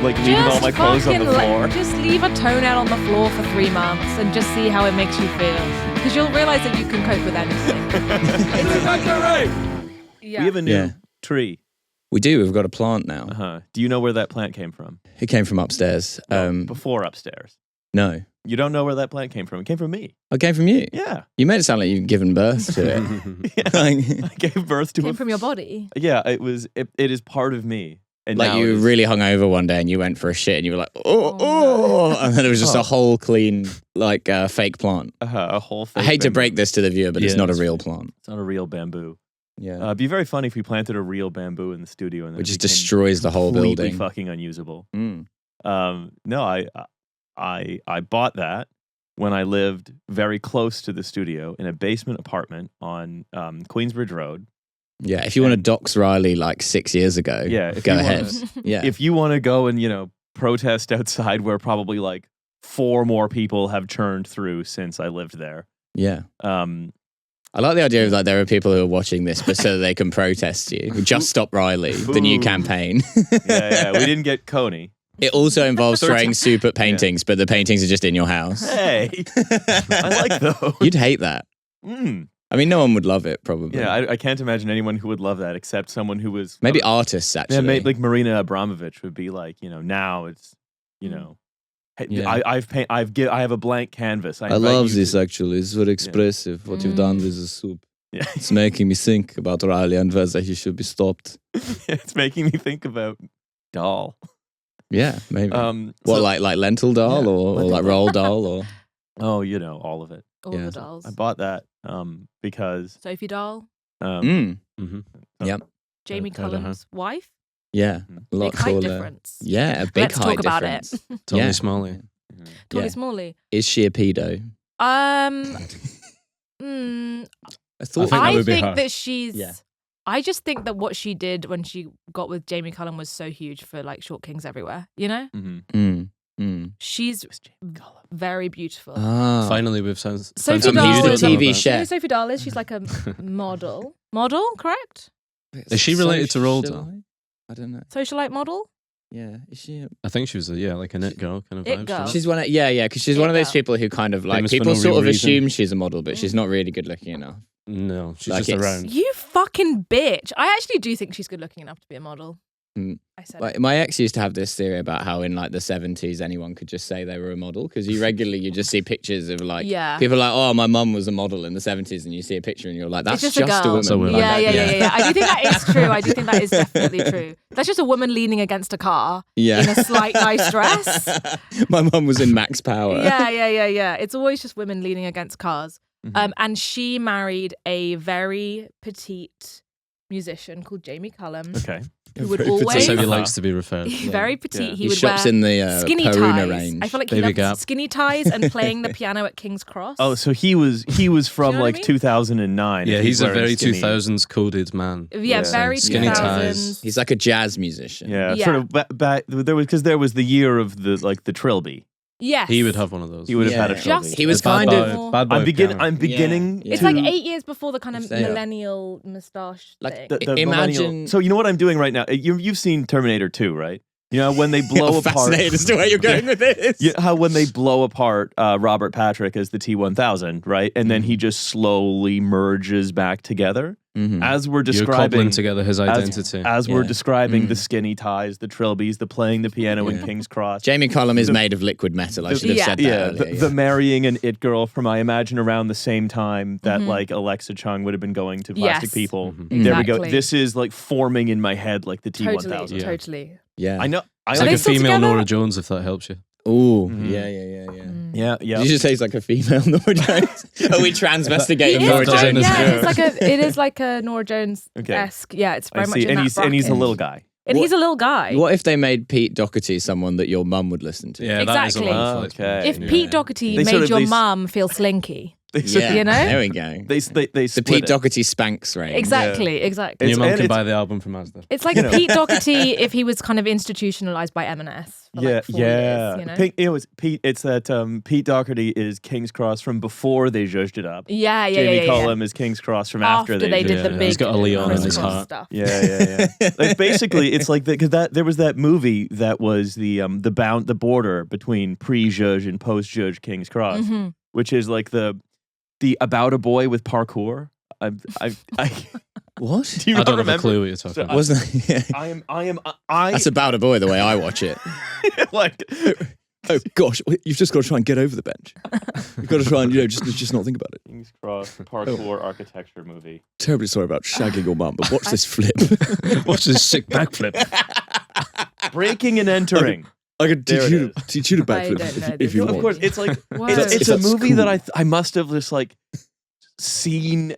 like leaving all my clothes on the floor. Just leave a toenail on the floor for 3 months and just see how it makes you feel. Because you'll realize that you can cope with anything. We have a new tree. We do. We've got a plant now. Do you know where that plant came from? It came from upstairs. Before upstairs. No. You don't know where that plant came from. It came from me. It came from you? Yeah. You made it sound like you'd given birth to it. I gave birth to it. Came from your body. Yeah, it is part of me. And like you were really hungover one day and you went for a shit and you were like, no. And then it was just a whole clean, like fake plant. A whole fake I hate to bamboo. break this to the viewer, but it's not a real plant. It's not a real bamboo. Yeah. It'd be very funny if we planted a real bamboo in the studio and then it just destroys the whole building. Completely fucking unusable. Mm. No, I bought that when I lived very close to the studio in a basement apartment on Queensbridge Road. Yeah, if you want to dox Riley like 6 years ago, go ahead. Yeah. If you want to go and, protest outside where probably like 4 more people have churned through since I lived there. Yeah. I like the idea of like there are people who are watching this but so that they can protest you. Just Stop Riley, the new campaign. Yeah, we didn't get Coney. It also involves throwing soup at paintings, but the paintings are just in your house. Hey, I like those. You'd hate that. I mean, no one would love it, probably. Yeah, I can't imagine anyone who would love that except someone who was... Maybe artists, actually. Yeah, maybe, like Marina Abramovich would be like, now it's, hey, I have a blank canvas. I love this, actually. It's very expressive, what you've done with the soup. Yeah. It's making me think about Riley and whether he should be stopped. It's making me think about Dahl. Yeah, maybe. Like lentil dal or like roll dal or... Oh, all of it. All the dolls. I bought that because... Sophie Dahl. Yep. Jamie Cullum's wife. Yeah. A lot big height cooler. difference. Yeah, a big Let's height talk about difference. it. Tony Smalley. Tony Smalley. Is she a pedo? I think that she's... Yeah. I just think that what she did when she got with Jamie Cullum was so huge for like Short Kings everywhere, She's very beautiful. Finally, we've found Sophie some Dahl huge is TV You chef. know who Sophie Dahl is? She's like a model. Model, correct? Is she related to Roald Dahl? I don't know. Socialite model? Yeah, is she? I think she was like an it girl kind of It vibe. girl. She's one. Because she's one of those people who kind of like Famous for people no sort real of reason. assume she's a model, but she's not really good looking enough. No, she's Like just it's- around. You fucking bitch. I actually do think she's good looking enough to be a model. I said Like, my ex used to have this theory about how in like the 70s anyone could just say they were a model because you just see pictures of like people are like, oh, my mum was a model in the 70s, and you see a picture and you're like, that's it's just just a girl. a woman. Yeah. I do think that is true. I do think that is definitely true. That's just a woman leaning against a car in a slight nice dress. My mum was in Max Power. Yeah. It's always just women leaning against cars. And she married a very petite musician called Jamie Cullum. Okay. Who would That's always how he likes to be referred. very petite. Yeah. He He would shops wear in the skinny Peruna ties. range. I feel like Baby he loved Gap. skinny ties and playing the piano at King's Cross. Oh, so he was from You know what I like mean? 2009. Yeah, if he's a wearing very skinny. 2000s coded man. Yeah, very Skinny 2000s. ties. He's like a jazz musician. Yeah, Yeah. sort of back there was the year of the trilby. Yes. He would have one of those. He would have had a Yeah. trilby. Just He was Bad kind boy- of bad boy I'm piano. beginning. Yeah. It's to, like 8 years before the kind of If they are. millennial moustache Like thing. the Imagine- millennial- So you know what I'm doing right now? You've seen Terminator 2, right? You know when they blow You're apart. fascinated as to where you're going with this. How when they blow apart Robert Patrick as the T-1000, right? And then he just slowly merges back together. As we're You're describing cobbling together his identity. as we're Yeah. describing the skinny ties, the trilbies, the playing the piano in King's Cross. Jamie Cullum is made of liquid metal. I should have said that earlier. The marrying an it girl from I imagine around the same time that like Alexa Chung would have been going to Plastic Yes. People. There we go. Exactly. This is like forming in my head like the T-1000. Totally. Yeah. I know. It's Are like they a still female together? Nora Jones, if that helps you. Ooh. Mhm. Yeah. Yeah. Did you just say he's like a female Nora Jones? Are we transvestigating It Nora is Jones? kind, Jones. yeah, it is like a Nora Jones-esque. Yeah, it's very I much see. in And that he's a bracket. little guy. And he's a little guy. What if they made Pete Doherty someone that your mum would listen to? Yeah, that is a Exactly. lot of flex. Okay. If Yeah. Pete Doherty They made sort of- your they- mum feel slinky. You know? There we go. They The split Pete it. Doherty Spanx range. Exactly. And your mum can buy the album from Asda. It's like Pete Doherty if he was kind of institutionalized by M&S. For like 4 years, you know? It's that Pete Doherty is King's Cross from before they zhuzhed it up. Jamie Cullum is King's Cross from after they did the big. He's got a Leon in his heart. Stuff. Yeah. Like basically, it's like because there was that movie that was the border between pre-zhuzh and post-zhuzh King's Cross, which is like the about a boy with parkour. What? Do you I don't remember? have a clue what you're talking about. Wasn't That's about a boy the way I watch it. like. Oh gosh, you've just got to try and get over the bench. You've got to try and just not think about it. King's Cross parkour architecture movie. Terribly sorry about shagging your mum, but watch this flip. Watch this sick backflip. Breaking and entering. I could teach you to backflip if you want. Of course, it's like Whoa. it's a movie cool. that I must have just like seen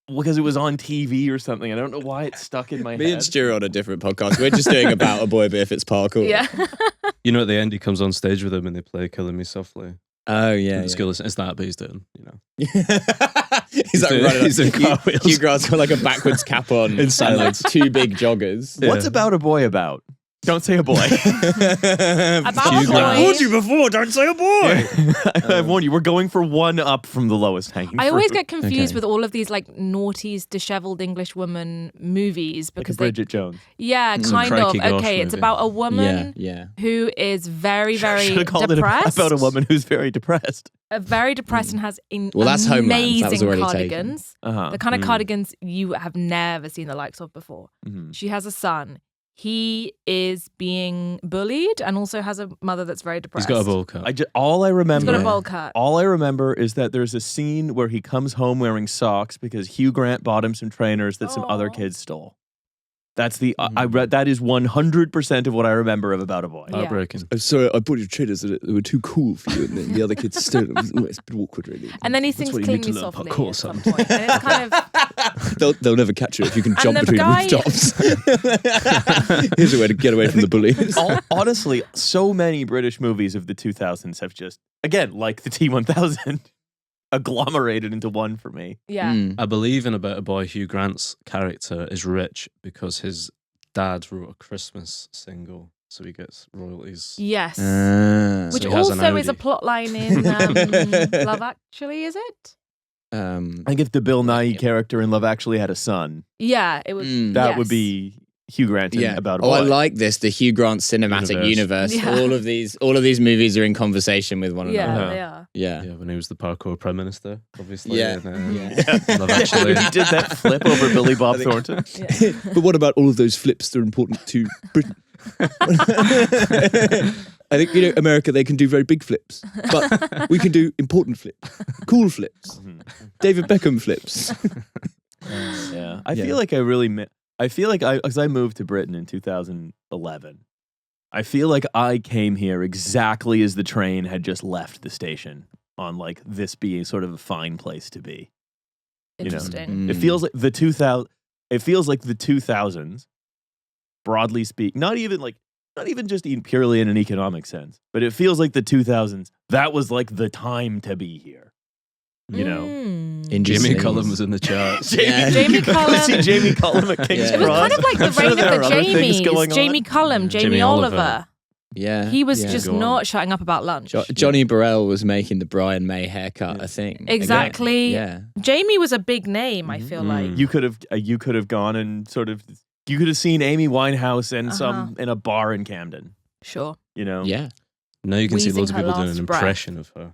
because it was on TV or something. I don't know why it's stuck in my head. Me and Stuart are on a different podcast. We're just doing about a boy, but if it's parkour. Yeah. You know, at the end, he comes on stage with him and they play Killing Me Softly. Oh, yeah. It's that, but he's doing, you know. He's like running he's in cartwheels. Hugh Grant's got like a backwards cap on and like 2 big joggers. What's About a Boy about? Don't say a boy. About a boy. I warned you before, don't say a boy. I warned you. We're going for one up from the lowest hanging I always fruit. get confused with all of these like naughty, disheveled English woman movies Like because Bridget Jones. Yeah, It's a kind of. Crikey Gosh Okay, it's movie. about a woman Yeah. who is very, very Should have called depressed. it about a woman who's very depressed. Very depressed and has Well, that's Homeland. amazing That was already cardigans. Uh-huh. The kind of cardigans you have never seen the likes of before. Mhm. She has a son. He is being bullied and also has a mother that's very He's depressed. got a bowl cut. All I He's remember. got a bowl cut. All I remember is that there's a scene where he comes home wearing socks because Hugh Grant bought him some trainers that some other Aw. kids stole. That's the I read. That is 100% of what I remember of About a Boy. Yeah. Heartbreaking. I'm sorry, I bought you trainers that were too cool for you, and then the other kids stole them. It's a bit awkward, really. And then he sings what you Clean need Me to learn Softly parkour, at some son. point. And it's kind of... They'll never catch you if you can jump the between guy- rooftops. Here's a way to get away from the bullies. Honestly, so many British movies of the 2000s have just, again, like the T-1000, agglomerated into one for me. Yeah. I believe in About a Boy, Hugh Grant's character is rich because his dad wrote a Christmas single, so he gets royalties. Yes. Ah. Which So he has an also is a Audi. plot line in Love Actually, is it? I think if the Bill Nighy character in Love Actually had a son, Yeah, it would. that would be Hugh Grant in About a Boy. I like this. The Hugh Grant cinematic universe. Yeah. All of these movies are in conversation with one Yeah, another. they are. Yeah. Yeah, when he was the parkour prime minister, obviously. Yeah. And, Love Actually. He did that flip over Billy Bob Thornton. Yeah. But what about all of those flips that are important to Britain? I think, America, they can do very big flips, but we can do important flips, cool flips, David Beckham flips. Yeah. I feel like because I moved to Britain in 2011, I feel like I came here exactly as the train had just left the station on like this being sort of a fine place to be. Interesting. It feels like the 2000s, broadly speaking, not even just purely in an economic sense, but it feels like the 2000s, that was like the time to be here. You know? In Jamie Cullum was in the charts. Jamie Cullum. See Jamie Cullum at King's It was Cross. kind of like the I'm sure reign there of are the other things going Jamies. on. Jamie Cullum, Jamie Oliver. Yeah. He was yeah. just Go on. not shutting up about lunch. Johnny Burrell was making the Brian May haircut a thing. Exactly. Yeah. Jamie was a big name, I feel like. You could have gone and sort of you could have seen Amy Winehouse in a bar in Camden. Sure. You know? Yeah. Now you can see Wheezing loads of her people doing an last breath. impression of her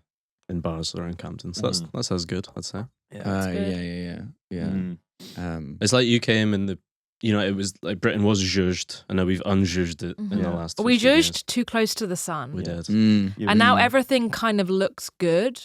in bars that are in Camden. So that's as good, I'd say. Yeah. good. Yeah. It's like you came in the, it was like Britain was zhuzhed, and now we've unzhuzhed it in the last. We 15 years. judged too close to the sun. We did. Yeah, And now everything kind of looks good,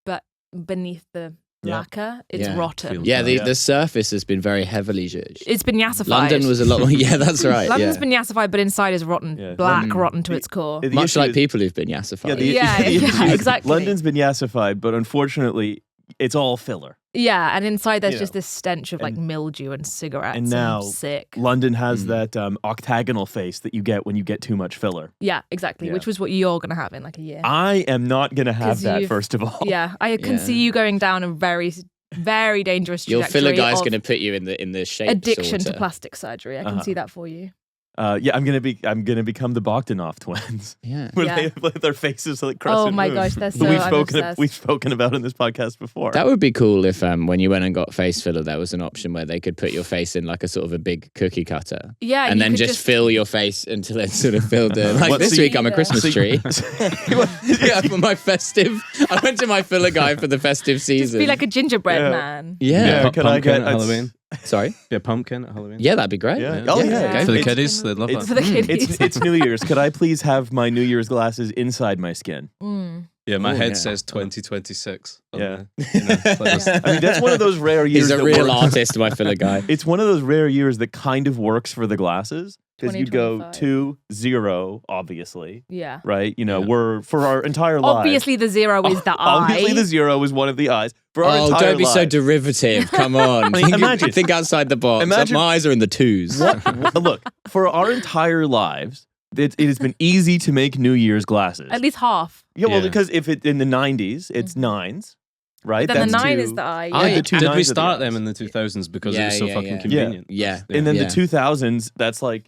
but beneath the lacquer, it's Yeah. rotten. Yeah, the surface has been very heavily judged. It's been yassified. London was a lot more. Yeah, that's right. London's yeah. been yassified, but inside is rotten, Yeah. black, rotten to its core. The Much issue like is- people who've been yassified. the Yeah, issue is exactly. London's been yassified, but unfortunately, it's all filler. Yeah, and inside there's just this stench of like mildew and cigarettes. And now sick. London has that octagonal face that you get when you get too much filler. Yeah, exactly. Which was what you're gonna have in like a year. I am not gonna have that. First of all. Yeah, I can see you going down a very, very dangerous trajectory. Your filler guy's going to put you in the shape addiction sorter. to plastic surgery. I can see that for you. I'm gonna become the Bogdanov twins. Yeah, They have their faces like crescent Oh my moons. gosh, they're so. We've spoken about in this podcast before. That would be cool if when you went and got face filler, there was an option where they could put your face in like a sort of a big cookie cutter. Yeah, and then just fill your face until it sort of filled in. Like this week, I'm a Christmas tree. Yeah, for my festive. I went to my filler guy for the festive season. Just be like a gingerbread man. Yeah. Can I get Halloween? Sorry? Yeah, pumpkin at Halloween. Yeah, that'd be great. Yeah. Oh, yeah. For the kiddies, they'd love For that. the kiddies. It's New Year's. Could I please have my New Year's glasses inside my skin? Yeah, my head says 2026. Yeah. I I mean, that's one of those rare years. He's a real artist, my filler guy. It's one of those rare years that kind of works for the glasses. Because you go 2025. 2-0, obviously. Yeah. Right? We're for our entire lives. Obviously, the 0 is the eye. Obviously, the 0 is one of the eyes. For our entire don't be so lives. derivative. Come on. Imagine. Think outside the box. Imagine- My eyes are in the 2s. Look, for our entire lives, it has been easy to make New Year's glasses. At least half. Yeah, well, Yeah. because if it in the 90s, it's 9s, right? Then the That's 9 two. is the eye. Yeah, the two Did nines we are the start eyes. them in the 2000s because Yeah, it was so yeah, fucking yeah. convenient? Yeah. And then the 2000s, that's like,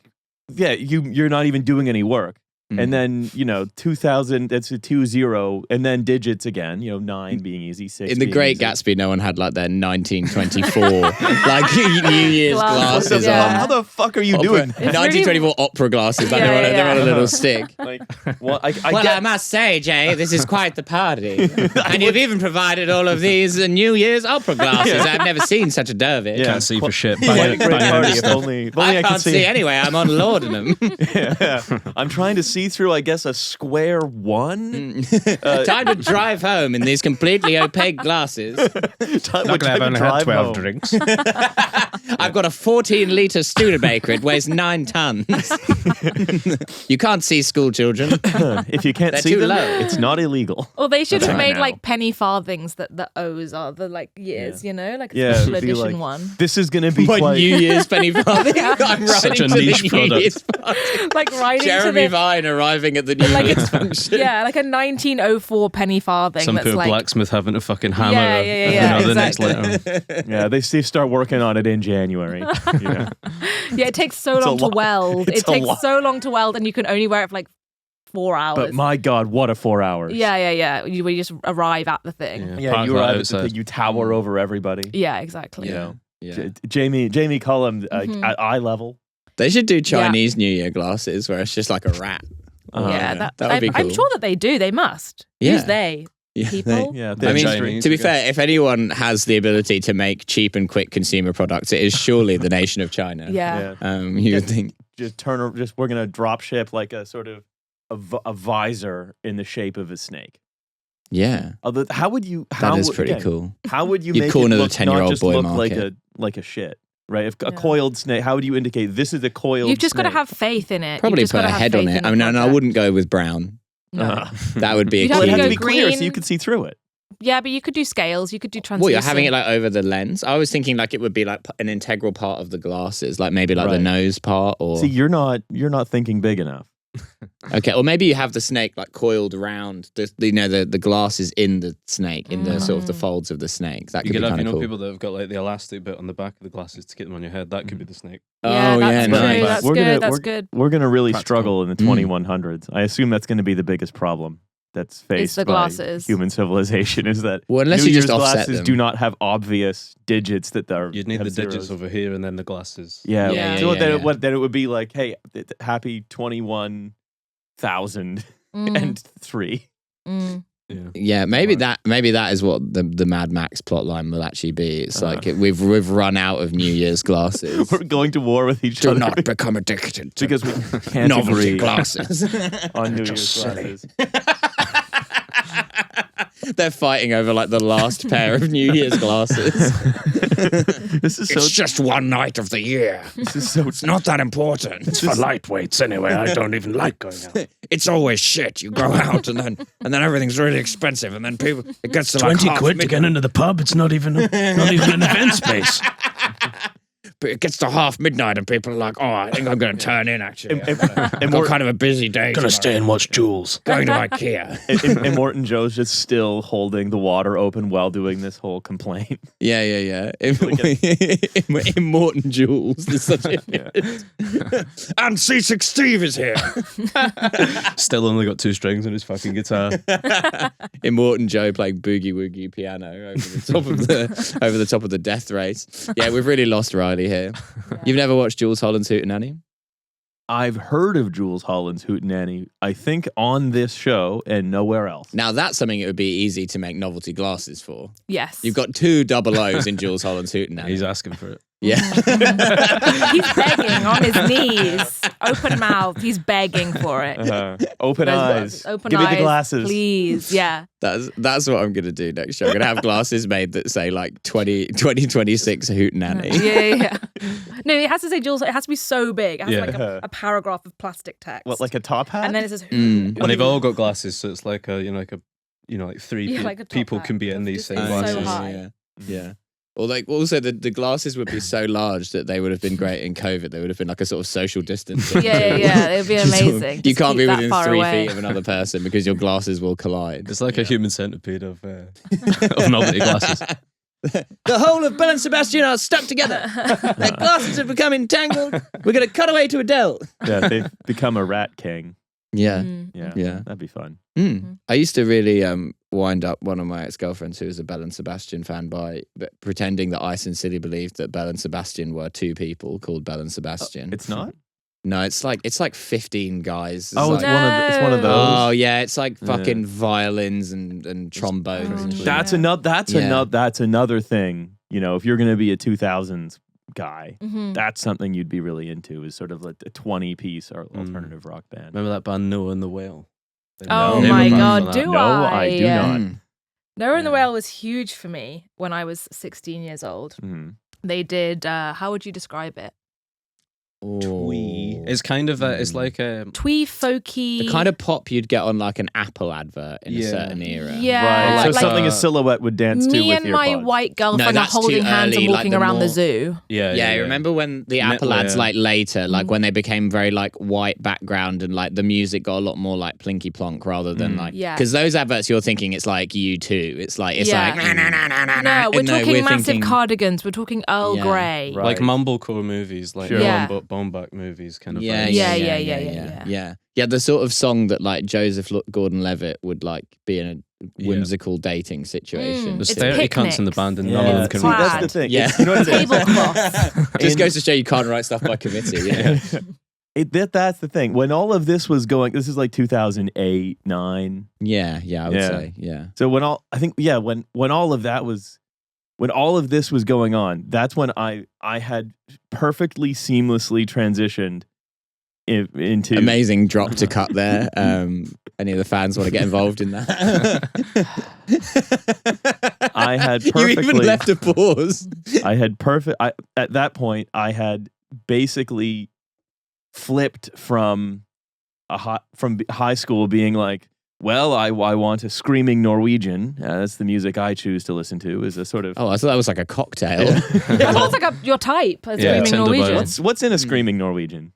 you're not even doing any work. And then, 2000, that's a 2-0, and then digits again, 9 being easy, 6 In the being Great easy. Gatsby, no one had like their 1924 like New Year's glasses Yeah. How the fuck are you on. doing? 1924 opera glasses. Like Yeah, they're on a little stick. Like, well, I Well, get, I must say, Jay, this is quite the party. And you've even provided all of these New Year's opera glasses. I've never seen such a dervish. Yeah. Can't see for shit. quite a great Bang party. it. If only I I can't could see anyway. I'm on laudanum. Yeah. I'm trying to see through, I guess, a square 1. Time to drive home in these completely opaque glasses. Not glad I've only had 12 drinks. I've got a 14-litre Studebaker. It weighs 9 tons. You can't see school children. If you can't They're see too them, low. it's not illegal. Or they should have Right made now. like penny farthings that the O's are the like years, like a Yeah, special it'd be edition like, one. This is going to be My quite... New Year's penny farthing. I'm Such riding a to the niche New product. Year's party. Like riding Jeremy to the Vine arriving at the New like Year's it's function. yeah, like a 1904 penny farthing. Some that's poor like blacksmith having to fucking hammer Yeah, the next exactly. letter. Yeah, they start working on it in January. Yeah. yeah, it takes so It's a long to lot. weld. It's It a takes lot. so long to weld, and you can only wear it for like 4 hours. But my God, what a 4 hours. yeah. You just arrive at the thing. Yeah, Park you that arrive at the outside. thing, you tower over everybody. Yeah, exactly. You know, Yeah. Jamie Cullum Mhm. at eye level. They should do Chinese New Year glasses where it's just like a rat. Yeah, that would be I'm cool. sure that they do. They must. Yeah. Who's they? Yeah, People? Yeah, I they're mean, Chinese, to be I guess. fair, if anyone has the ability to make cheap and quick consumer products, it is surely the nation of China. Yeah. You would think. We're gonna drop ship like a sort of a visor in the shape of a snake. Yeah, Although, how would you? that How is would- pretty again, cool. How would you You'd make corner it the look, 10-year-old not just boy look market. like a shit, right? If a Yeah. coiled snake, how would you indicate this is a coiled? You've just got to snake? have faith in it. Probably You've just put gotta a have head on faith it. in I the mean, I project. wouldn't go with brown. No. That would be a You'd Well, have it key. had to go be clear so green. you could see through it. Yeah, but you could do scales. You could do translucent. Well, you're having it like over the lens. I was thinking like it would be like an integral part of the glasses, like maybe like the Right. nose part, or See, you're not thinking big enough. okay, or maybe you have the snake like coiled around the glasses in the snake, in the sort of the folds of the snake. That You could could be have, kind of cool. people that have got like the elastic bit on the back of the glasses to get them on your head. That could be the snake. Yeah, Oh, that's yeah, true. nice. That's We're good. gonna- That's we're- good. We're gonna really Practical. struggle in the 2100s. I assume that's going to be the biggest problem that's faced the by glasses. human civilization. Is that Well, unless New you just Year's offset glasses them. do not have obvious digits that are. You'd need have the digits zeros. over here and then the glasses. Yeah, Yeah. So Yeah, then, yeah. then it would be like, hey, happy 21,003. Mm. Yeah. Yeah, maybe Right. that is what the Mad Max plotline will actually be. It's like we've run out of New Year's glasses. We're going to war with each Do other not become addicted to because we can't novelty agree glasses. on New Year's glasses. They're fighting over like the last pair of New Year's glasses. It's just one night of the year. It's not that important. It's for lightweights anyway. I don't even like going out. It's always shit. You go out and then everything's really expensive, and then it gets to like 20 quid to get into the pub. It's not even an event space. But it gets to half midnight and people are like, oh, I think I'm going to turn in, actually. I've got kind of a busy day. Gonna stay and watch Jools. Going to IKEA. And Morton Joe's just still holding the water open while doing this whole complaint. Yeah. In Morton Jools. And C6 Steve is here. Still only got 2 strings on his fucking guitar. In Morton Joe playing boogie woogie piano over the top of the death race. Yeah, we've really lost Riley here. You've never watched Jools Holland's Hootenanny? I've heard of Jools Holland's Hootenanny, I think on this show and nowhere else. Now that's something it would be easy to make novelty glasses for. Yes. You've got 2 double O's in Jools Holland's Hootenanny. He's asking for it. Yeah. He's begging on his knees, open mouth. He's begging for it. Open eyes. Open Give eyes, me the glasses, please. Yeah. That's what I'm gonna do next year. I'm gonna have glasses made that say like 2026 Hootenanny. Yeah. No, it has to say Jools. It has to be so big. It has like a paragraph of plastic text. What, like a top hat? And then it says And they've all got glasses, so it's like like 3 like a top people hat. can be in these same So glasses. high. Yeah. Or like also the glasses would be so large that they would have been great in COVID. They would have been like a sort of social distance. Yeah. It would be amazing. You can't be Keep within that 3 far away. feet of another person because your glasses will collide. It's like a human centipede of novelty glasses. The whole of Belle and Sebastian are stuck together. Their glasses have become entangled. We're going to cut away to Adele. Yeah, they've become a rat king. Yeah. Yeah, that'd be fun. I used to really wind up one of my ex-girlfriends who was a Belle and Sebastian fan by pretending that I sincerely believed that Belle and Sebastian were 2 people called Belle and Sebastian. It's not? No, it's like 15 guys. It's like, it's one of those. Oh yeah, it's like fucking violins and trombones. And shit. That's another thing. You know, if you're going to be a 2000s guy, that's something you'd be really into, is sort of like a 20-piece or alternative rock band. Remember that band Noah and the Whale? Oh my God, No, I do not. Noah and the Whale was huge for me when I was 16 years old. They did, how would you describe it? Twee. It's kind of it's like a twee folky. The kind of pop you'd get on like an Apple advert in a certain era. Yeah. Right. So like something a silhouette would dance to me with and your my pods. white girlfriend are that's holding too hands early, and like walking the around the more- zoo. Yeah, remember when the Apple ads like later, like when they became very like white background and like the music got a lot more like plinky plonk rather than like because those adverts you're thinking it's like U2. It's like No, we're talking massive cardigans. We're talking Earl Grey. Right. like mumblecore movies, like Baumbach movies, kind of. Yeah. The sort of song that like Joseph Gordon-Levitt would like be in a whimsical dating situation. There's It's 30 cunts in the picnics. band and none of them can See, read. that's the thing. Yeah. You know what it is? Tablecloth. Just goes to show you can't write stuff by committee. Yeah. That's the thing. When all of this was going, this is like 2008, 9. Yeah, I would say. Yeah. So when all of that was, when all of this was going on, that's when I had perfectly seamlessly transitioned into Amazing drop to cut there. Any of the fans want to get involved in that? I had You perfectly even left a pause. At that point I had basically flipped from high school being like, well, I want a screaming Norwegian. That's the music I choose to listen to. Is a sort of I thought that was like a cocktail. I thought it's like your type, a screaming Tinder Norwegian. bio. what's in a screaming Norwegian?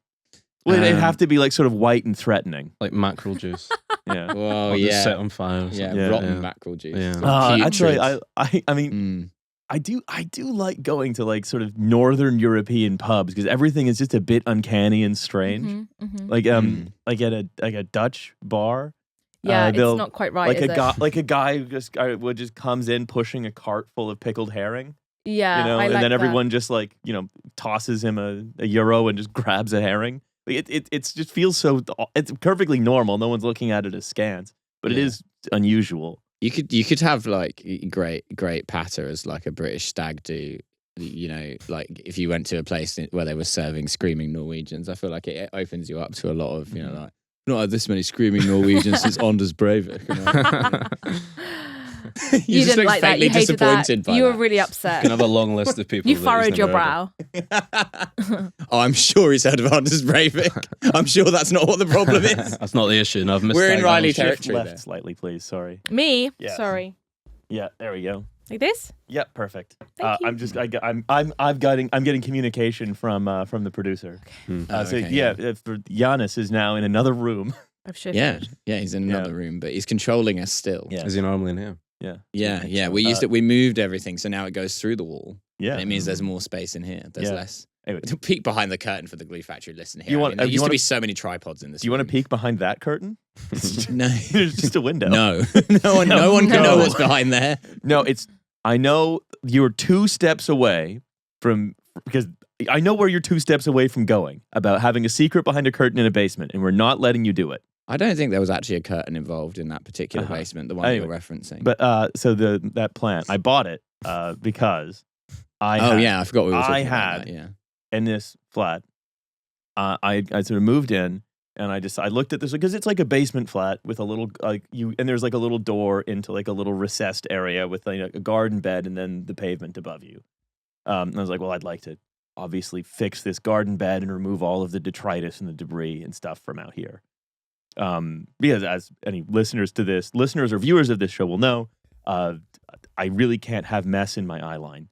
Well, they'd have to be like sort of white and threatening. Like mackerel juice. Yeah. Well, Or just set on fire. Or something. rotten mackerel juice. Yeah. Actually, I mean, I do like going to like sort of Northern European pubs because everything is just a bit uncanny and strange. Like like at a Dutch bar. Yeah, it's not quite right. Like a guy who just comes in pushing a cart full of pickled herring. Yeah, you know, I and like then that. everyone just like, you know, tosses him a euro and just grabs a herring. It's just feels so. It's perfectly normal. No one's looking at it askance, but it is unusual. You could have like great patter as like a British stag do. You know, like if you went to a place where they were serving screaming Norwegians, I feel like it opens you up to a lot of, you know, like not had this many screaming Norwegians since Anders Breivik. You know? You didn't like that. You hated that. You were really You upset. can have a long list of people. You that furrowed he's your never heard brow. Oh, I'm sure he's heard of Anders Breivik. I'm sure that's not what the problem is. That's not the issue. No, I've missed. We're in Riley Shift territory left there. slightly, please. Sorry. Me? Yeah. Sorry. Yeah, there we go. Like this? Yep, perfect. Thank you. I'm getting communication from the producer. So okay, yeah, for Giannis is now in another room. I've shifted. Yeah, he's in another room, but he's controlling us still. Yeah. Is he normally in here? Yeah. We moved everything, so now it goes through the wall. Yeah, And it means there's more space in here. There's less. Anyway, Peek behind the curtain for the Glue Factory. Listen here. You want- there you used to wanna- be so many tripods in this. do you want to peek behind that curtain? No, There's just a window. no, no one can know what's behind there. No, I know you're 2 steps away from, because I know where you're 2 steps away from going, about having a secret behind a curtain in a basement, and we're not letting you do it. I don't think there was actually a curtain involved in that particular basement, the one Anyway, you're referencing. But so that plant, I bought it because I I forgot we were talking I about had that. Yeah. in this flat, I sort of moved in, and I looked at this because it's like a basement flat with a little and there's like a little door into like a little recessed area with like a garden bed and then the pavement above you. And I was like, well, I'd like to obviously fix this garden bed and remove all of the detritus and the debris and stuff from out here. Because as any listeners or viewers of this show will know, I really can't have mess in my eye line.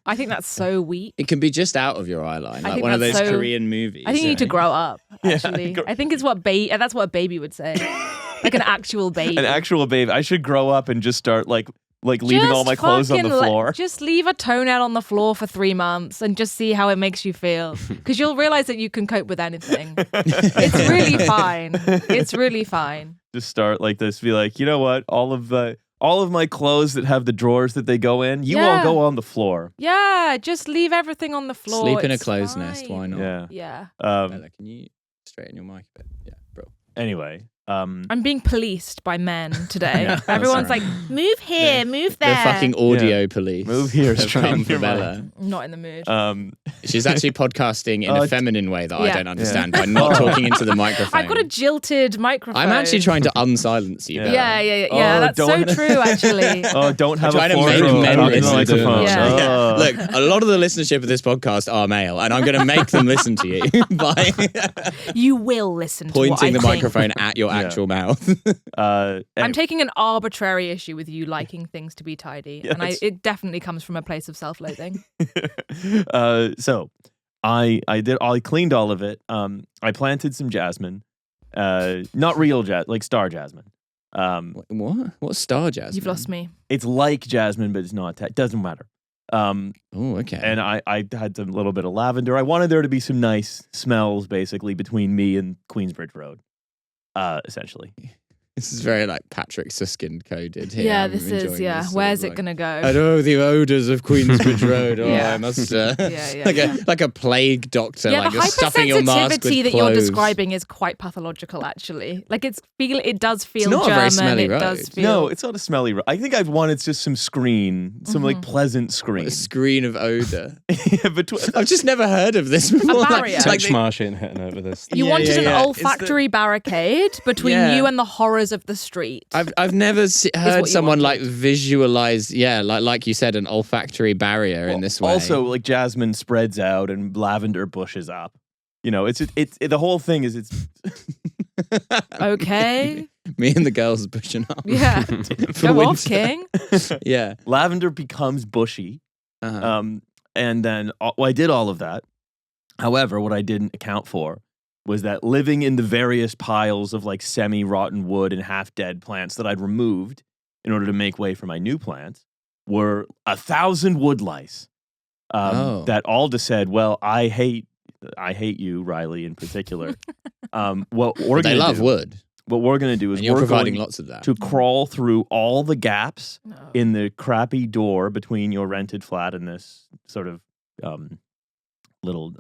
I think that's so weak. It can be just out of your eye line, I like think one of those that's so- Korean movies. I think you need to know? grow up, actually. I think it's that's what a baby would say. Like an actual baby. An actual baby. I should grow up and just start like leaving all my clothes on the floor. Just leave a toenail on the floor for 3 months and just see how it makes you feel. Because you'll realize that you can cope with anything. It's really fine. It's really fine. Just start like this. Be like, you know what? All of my clothes that have the drawers that they go in, you all go on the floor. Yeah, just leave everything on the floor. Sleep in a It's clothes fine. nest. Why not? Yeah. Yeah. Bella, can you straighten your mic a bit? Yeah, bro. Anyway, I'm being policed by men today. Yeah, Everyone's that's like, move here, move there. They're fucking audio police. Move here, Have straighten come for your mic. Bella. I'm not in the mood. She's actually podcasting in a feminine way that I Yeah. don't understand by not talking into the microphone. I've got a jilted microphone. I'm actually trying to unsilence you. Yeah. Bella. Yeah. Oh, That's so don't- true, actually. oh, don't have Trying a to floor make room. men Talk in the listen to microphone. Yeah. Oh. Look, a lot of the listenership of this podcast are male, and I'm going to make them listen to you by You will listen to pointing what I the think. microphone at your actual mouth. I'm Anyway, taking an arbitrary issue with you liking things to be tidy, and Yes. it definitely comes from a place of self-loathing. so I cleaned all of it. I planted some jasmine, not real jasmine, like star jasmine. What? What's star jasmine? You've lost me. It's like jasmine, but it's not. It doesn't matter. Oh, okay. And I had a little bit of lavender. I wanted there to be some nice smells, basically, between me and Queensbridge Road, essentially. This is very like Patrick Susskind coded here. Yeah, I'm this is, enjoying this sort Where's of, it like, going to go? I know the odours of Queensbridge Road. Oh, Yeah. I must. Yeah. Like a plague doctor. Yeah, like the you're stuffing your mask with hypersensitivity that cloves. you're describing is quite pathological, actually. Like it does feel not a German. very smelly it road. does feel. No, it's not a smelly road. I think I've wanted just some screen, some like pleasant screen. A screen of odour. Yeah, I've just never heard of this before. barrier. Tex Marsh ain't hitting over this. You Yeah, wanted yeah, an yeah. olfactory barricade between Yeah. you and the horrors of the street. I've never heard you someone wanted. like visualize, like you said, an olfactory barrier in this way. Also, like jasmine spreads out and lavender bushes up. You know, it's the whole thing is it's Okay. me and the girls pushing up. Yeah. For Go off, winter. King. Yeah. lavender becomes bushy. Uh-huh. And then I did all of that. However, what I didn't account for was that living in the various piles of like semi-rotten wood and half-dead plants that I'd removed in order to make way for my new plants were 1,000 wood lice. That all just said, well, I hate you, Riley, in particular. What we're They gonna love do, wood. What we're going to do is And you're we're providing going lots of that. to crawl through all the gaps No. in the crappy door between your rented flat and this sort of little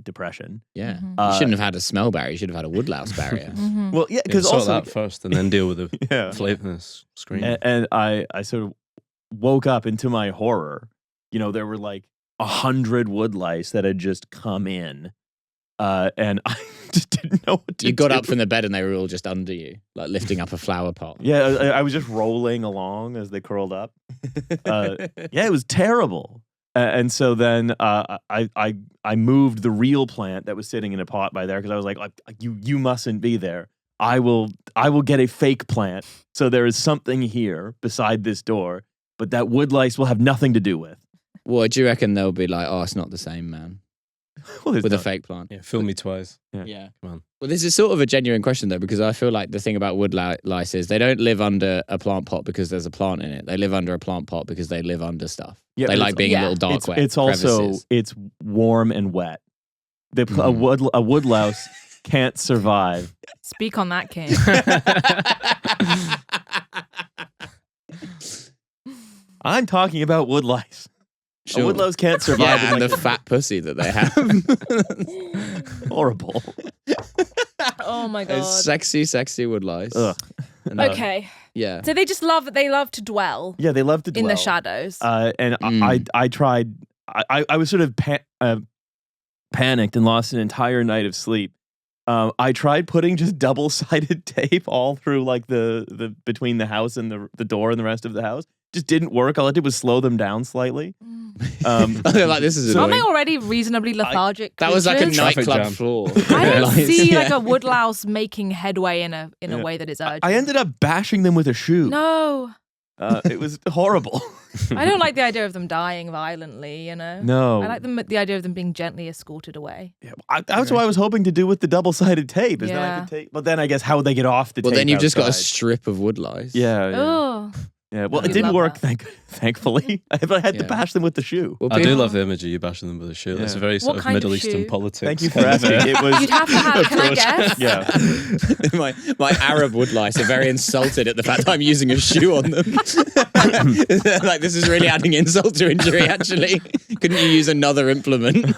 depression. Yeah. Mhm. You shouldn't have had a smell barrier. You should have had a woodlouse barrier. Mhm. Well, yeah, Yeah, because sort also that first and then deal with the yeah. flavorless screen. And I sort of woke up, and to my horror, you know, there were like 100 wood lice that had just come in and I just didn't know what to do. You got up from the bed and they were all just under you, like lifting up a flower pot. Yeah, I was just rolling along as they curled up. Yeah, it was terrible. And so then I moved the real plant that was sitting in a pot by there because I was like, you mustn't be there. I will get a fake plant. So there is something here beside this door, but that wood lice will have nothing to do with. What do you reckon they'll be like? Oh, it's not the same, man. Well, with a fake plant. Yeah, fool me twice. Yeah. Come on. Well, this is sort of a genuine question, though, because I feel like the thing about wood lice is they don't live under a plant pot because there's a plant in it. They live under a plant pot because they live under stuff. Yeah, they like being in little dark, wet It's also, crevices. it's warm and wet. A wood louse can't survive. Speak on that, King. I'm talking about wood lice. Sure. A wood louse can't survive. Yeah, and the fat pussy that they have. Horrible. Oh my God. It's sexy wood lice. Ugh. And, Okay. Yeah. So they just love to dwell Yeah, they love to dwell in the shadows. And I tried. I was sort of panicked and lost an entire night of sleep. I tried putting just double-sided tape all through like the between the house and the door and the rest of the house. Just didn't work. All I did was slow them down slightly. Like this is Aren't annoying. they already reasonably lethargic? That was like a creatures? nightclub floor. I don't Lice. see Yeah. like a wood louse making headway in a way that is urgent. I ended up bashing them with a shoe. No, It was horrible. I don't like the idea of them dying violently. You know. No. I like the idea of them being gently escorted away. Yeah, that's what I was hoping to do with the double-sided tape. Is then I Yeah. could take. But then I guess how would they get off the tape? Well, then you've just got a outside? strip of wood lice. Yeah. Oh, Yeah. Well, I it didn't love work. that. Thankfully, I had to Yeah. bash them with the shoe. Well, I do people- love the image of you bashing them with a shoe. That's Yeah. a very sort What of kind of Middle Eastern shoe? politics. Thank you for asking. It was. you'd have to have. Can I guess? Yeah. my Arab wood lice are very insulted at the fact that I'm using a shoe on them. Like, this is really adding insult to injury, actually. Couldn't you use another implement?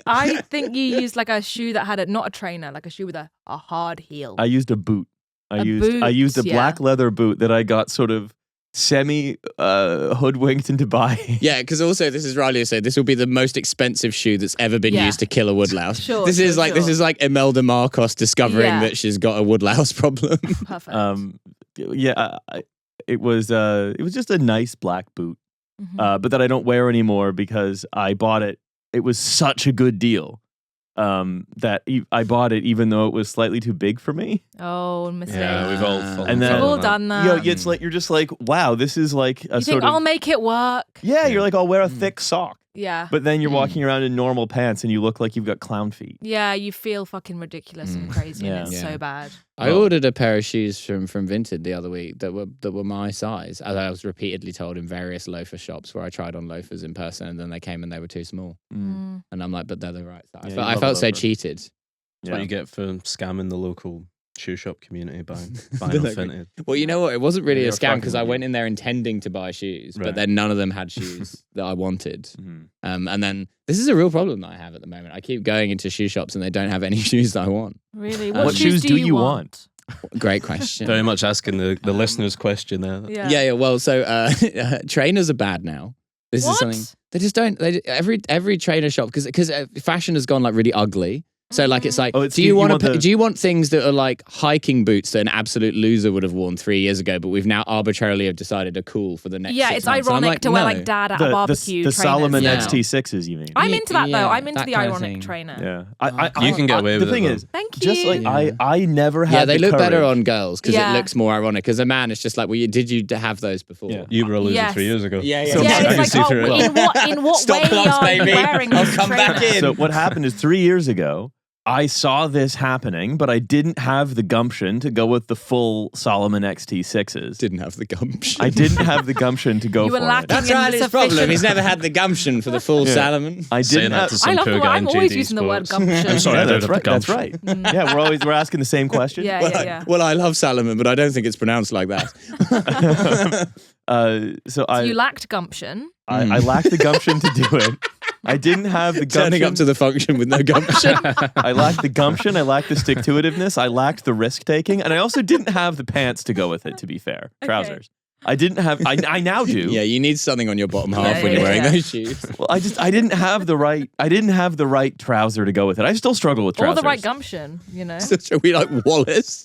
I think you used like a shoe that had not a trainer, like a shoe with a hard heel. I used a boot. I used a boot, black yeah. leather boot that I got sort of semi hoodwinked into buying. Yeah, because also this is Riley said this will be the most expensive shoe that's ever been Yeah. used to kill a wood louse. Sure, this is sure. like Imelda Marcos discovering Yeah. that she's got a wood louse problem. Perfect. Yeah, it was just a nice black boot, Mhm. but that I don't wear anymore because I bought it. It was such a good deal that I bought it even though it was slightly too big for me. Oh, mistake. Yeah, we've all fallen And then- We've for all that. done that. Yeah, it's like you're just like, wow, this is like a you sort think of I'll make it work? yeah. You're like, I'll wear a thick sock, Yeah. but then you're walking around in normal pants and you look like you've got clown feet. Yeah, you feel fucking ridiculous and crazy, and it's Yeah. so bad. I ordered a pair of shoes from Vinted the other week that were my size, as I was repeatedly told in various loafer shops where I tried on loafers in person, and then they came and they were too small. Mm. And I'm like, but they're the right size. Yeah, But you I love felt a so loafer. cheated. That's what you get for scamming the local shoe shop community by buying They're like- authentic. Well, you know what? It wasn't really Yeah, a you're scam fucking because I with went you. in there intending to buy shoes, but Right. then none of them had shoes that I wanted. Mhm. And then this is a real problem that I have at the moment. I keep going into shoe shops and they don't have any shoes that I want. Really? What What shoes shoes do you you want? Great question. Very much asking the listener's question there. Yeah. Yeah. Well, so trainers are bad now. This What? is something they just don't. Every trainer shop because fashion has gone like really ugly. So like it's like, Oh, it's- do you you want want the- do you want things that are like hiking boots that an absolute loser would have worn 3 years ago, but we've now arbitrarily have decided are cool for the next? Yeah, 6 it's months? And I'm ironic like, to wear no. like dad at a barbecue. the trainers. Salomon Yeah. XT6s, you mean? I'm into that Yeah, though. I'm into that the kind of ironic thing. trainer. Yeah, You can get away with the it, thing though. is, Thank just you. like I never had. Yeah, they the look better courage. on girls because Yeah. it looks more ironic. As a man, it's just like, well, did you have those before? Yeah. You were a loser Yes. 3 years ago. Yeah, yeah. So- Yeah, I it's can like, see through it. in what Stop way clubs, are you baby. wearing I'll this come back trainer? in. So what happened is 3 years ago, I saw this happening, but I didn't have the gumption to go with the full Salomon XT6s. Didn't have the gumption. I didn't have the gumption to go You were for it. lacking That's in Riley's sufficient- problem. He's never had the gumption for the full Yeah. Salomon. I Saying didn't that have. to I some love poor the guy word. I'm in always JD using the word Sports. gumption. I'm sorry, I Yeah, don't that's have right. the That's gumption. right. Yeah, we're asking the same question. Yeah, Well, yeah, yeah. well, I love Salomon, but I don't think it's pronounced like that. So You lacked gumption. I lacked the gumption to do it. I didn't have the gumption. Turning up to the function with no gumption. I lacked the gumption. I lacked the stick-to-itiveness. I lacked the risk-taking, and I also didn't have the pants to go with it. To be fair, trousers. I didn't have. I now do. Yeah, you need something on your bottom half when you're wearing those shoes. Well, I didn't have the right. I didn't have the right trouser to go with it. I still struggle with trousers. Or the right gumption, you know. So we like Wallace.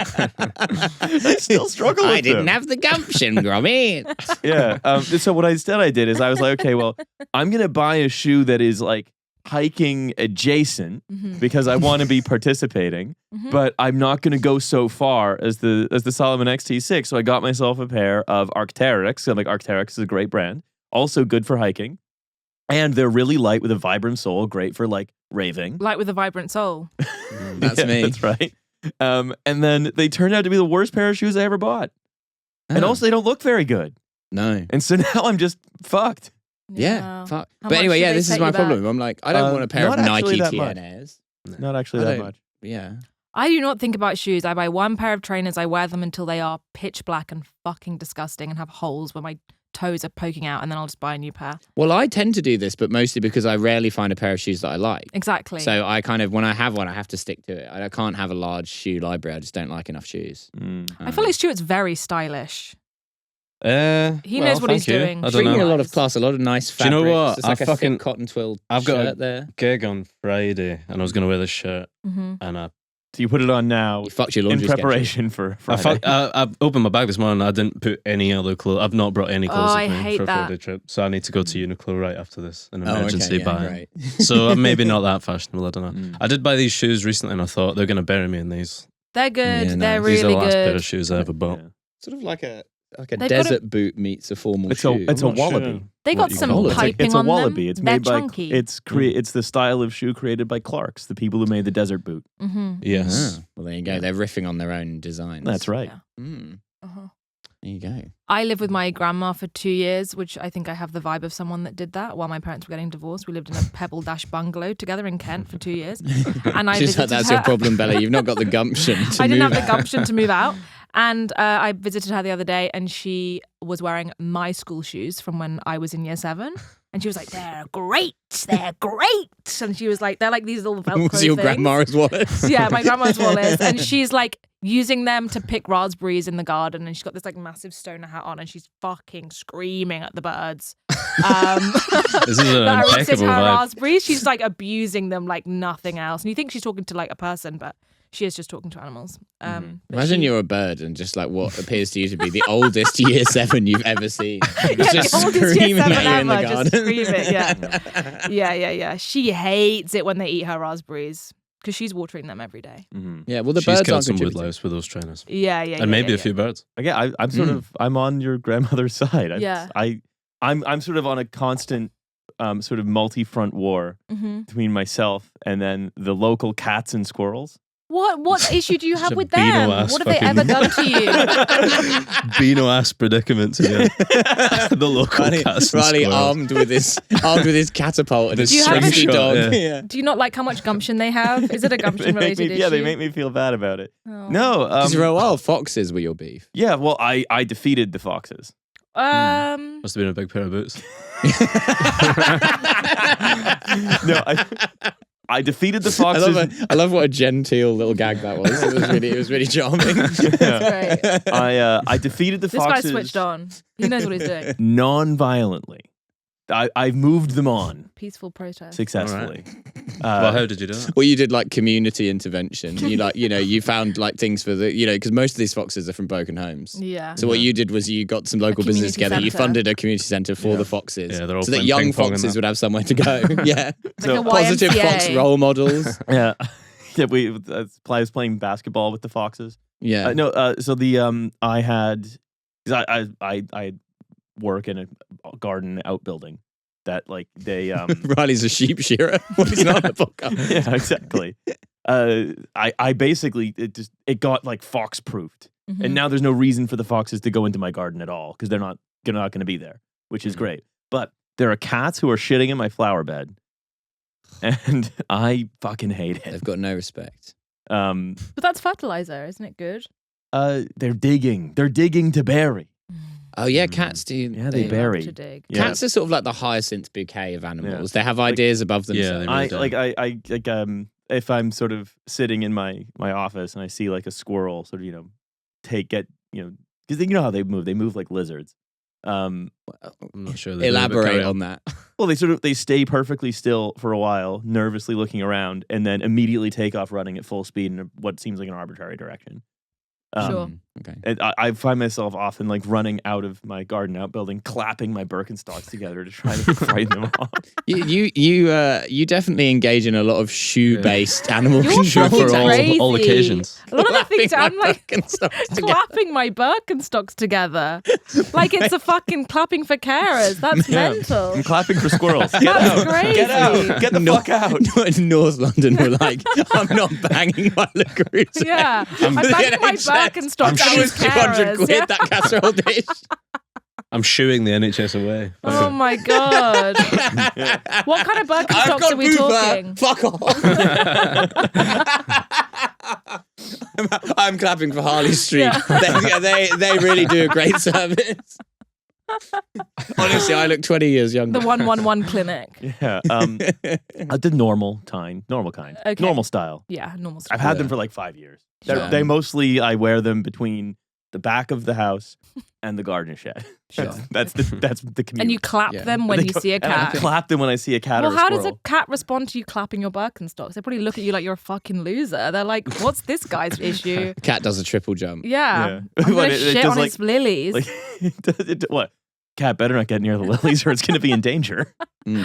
I still struggle with I didn't them. have the gumption, Grommy. Yeah. So what I did is I was like, okay, well, I'm gonna buy a shoe that is like hiking adjacent because I want to be participating, but I'm not going to go so far as the Salomon XT6. So I got myself a pair of Arc'teryx. So like Arc'teryx is a great brand, also good for hiking, and they're really light with a vibrant sole, great for like raving. Light with a vibrant sole. That's me. That's right. And then they turned out to be the worst pair of shoes I ever bought, and also they don't look very good. No. And so now I'm just fucked. Yeah, fuck. How But much anyway, did yeah, they this is set my you problem. back? I'm like, I don't want a pair of not actually Nike that much. TNAs. Not actually that much. Yeah. I do not think about shoes. I buy one pair of trainers. I wear them until they are pitch black and fucking disgusting and have holes where my toes are poking out, and then I'll just buy a new pair. Well, I tend to do this, but mostly because I rarely find a pair of shoes that I like. Exactly. So I kind of, when I have one, I have to stick to it. I can't have a large shoe library. I just don't like enough shoes. I feel like Stuart's very stylish. He Well, knows what he's thank you. doing. I don't Bringing know. a lot of class, a lot of nice Do you fabrics. know what? It's like I a fucking- thick cotton twill I've got shirt a there. gig on Friday, and I was going to wear this shirt, and So you put it on now You fucked your in laundry schedule. preparation for Friday. I opened my bag this morning. I didn't put any other clothes. I've not brought any clothes I with me hate for a that. 4-day trip, so I need to go to Uniqlo right after this, an Oh, okay, emergency yeah, buy. great. So I'm maybe not that fashionable. I don't know. I did buy these shoes recently, and I thought they're going to bury me in these. They're good. Yeah, They're nice. These are really the last pair good. of shoes I ever bought. Yeah. Sort of like a They've got desert boot meets a formal It's shoe. a I'm not wallaby. sure They got what you some call it. piping It's a on wallaby. them. It's They're made by chunky. it's the style of shoe created by Clark's, the people who made the desert boot. Yes. Ah, well, there you go. They're riffing on their own designs. That's right. Yeah. Mm. Uh-huh. There you go. I lived with my grandma for 2 years, which I think I have the vibe of someone that did that while my parents were getting divorced. We lived in a pebble dash bungalow together in Kent for 2 years. And I She's like, visited that's her. your problem, Bella. You've not got the gumption to I didn't move have the out. gumption to move out. And I visited her the other day, and she was wearing my school shoes from when I was in year 7. And she was like, they're great. They're great. And she was like, they're like these little Velcro Was your things. grandma's Wallace? Yeah, my grandma's Wallace. And she's like using them to pick raspberries in the garden. And she's got this like massive stoner hat on, and she's fucking screaming at the birds. This is an that are eating impeccable her vibe. raspberries. She's like abusing them like nothing else. And you think she's talking to like a person, but she is just talking to animals. But Imagine she- you're a bird and just like what appears to you to be the oldest year 7 you've ever seen. It's just the oldest year screaming 7 at you in the ever, garden. just screaming, yeah. She hates it when they eat her raspberries because she's watering them every day. Yeah, well, the She's birds killed aren't some contributing. woodlouse with those trainers. Yeah. And maybe a few birds. Again, I'm sort of I'm on your grandmother's side. Yeah. I'm sort of on a constant sort of multi-front war between myself and then the local cats and squirrels. What issue do you have It's a with them? Beano-ass What have they fucking- ever done to you? Beano-ass predicament again. The local cats and Riley squirrels. armed with his catapult and his Do you have trusty any- dog. Yeah. Do you not like how much gumption they have? Is it a gumption related issue? Yeah, they make me feel bad about it. Oh. No, Because for a while, foxes were your beef. yeah. Well, I defeated the foxes. Must have been a big pair of boots. No, I defeated the foxes. I love what a genteel little gag that was. It was really charming. That's great. I defeated the This guy foxes switched on. He knows what he's doing. non-violently. I've moved them on Peaceful protest. successfully. Well, how did you do that? Well, you did like community intervention. You found like things for the, because most of these foxes are from broken homes. Yeah. So what you did was you got some local business community together. You centre. funded a community centre for the foxes, Yeah, they're all so that playing young ping pong and foxes that. would have somewhere to go. Yeah, Like a positive YMCA. fox role models. Yeah, yeah. I was playing basketball with the foxes. Yeah, So the I had, 'cause I work in a garden outbuilding that like they Riley's a sheep shearer. Well, he's not on the podcast. yeah, exactly. I basically it got like fox proofed, and now there's no reason for the foxes to go into my garden at all because they're not going to be there, which is great. But there are cats who are shitting in my flower bed, and I fucking hate it. They've got no respect. But that's fertilizer, isn't it good? They're digging to bury. Oh yeah, cats do. Yeah, they love bury. to dig. Yeah. Cats are sort of like the hyacinth bouquet of animals. They have ideas above themselves. they really do. If I'm sort of sitting in my office and I see like a squirrel sort of get because you know how they move. They move like lizards. I'm not sure. Elaborate on that. Well, they stay perfectly still for a while, nervously looking around, and then immediately take off running at full speed in what seems like an arbitrary direction. Sure. Okay. And I find myself often like running out of my garden outbuilding, clapping my Birkenstocks together to try to frighten them off. You definitely engage in a lot of shoe-based animal You're control fucking for crazy. all occasions. A lot of the things I'm like Birkenstocks clapping my Birkenstocks together. Like it's a fucking clapping for carers. That's mental. I'm clapping for squirrels. Get That's out. crazy. Get out. Get the fuck out. North London were like, I'm not banging my LaCruz. Yeah. I'm banging my Birkenstocks That at was these 200 carers. quid, Yeah. that casserole dish. I'm shooing the NHS away. Oh my god. What kind of Birkenstocks are we talking? Fuck off. I'm clapping for Harley Street. Yeah. They really do a great service. Honestly, I look 20 years younger. The 111 clinic. Yeah. The normal kind. Okay. Normal style. Yeah, normal I've stuff. had them for like 5 years. Sure. They mostly, I wear them between the back of the house and the garden shed. Sure. That's the commute. And you clap them when you see a And I cat. clap them when I see a cat Well, or a how squirrel. does a cat respond to you clapping your Birkenstocks? They probably look at you like you're a fucking loser. They're like, what's this guy's issue? Cat does a triple jump. Yeah. Yeah. I'm What, gonna it shit does on like- its lilies. Like, what? Cat better not get near the lilies or it's going to be in danger. Mm.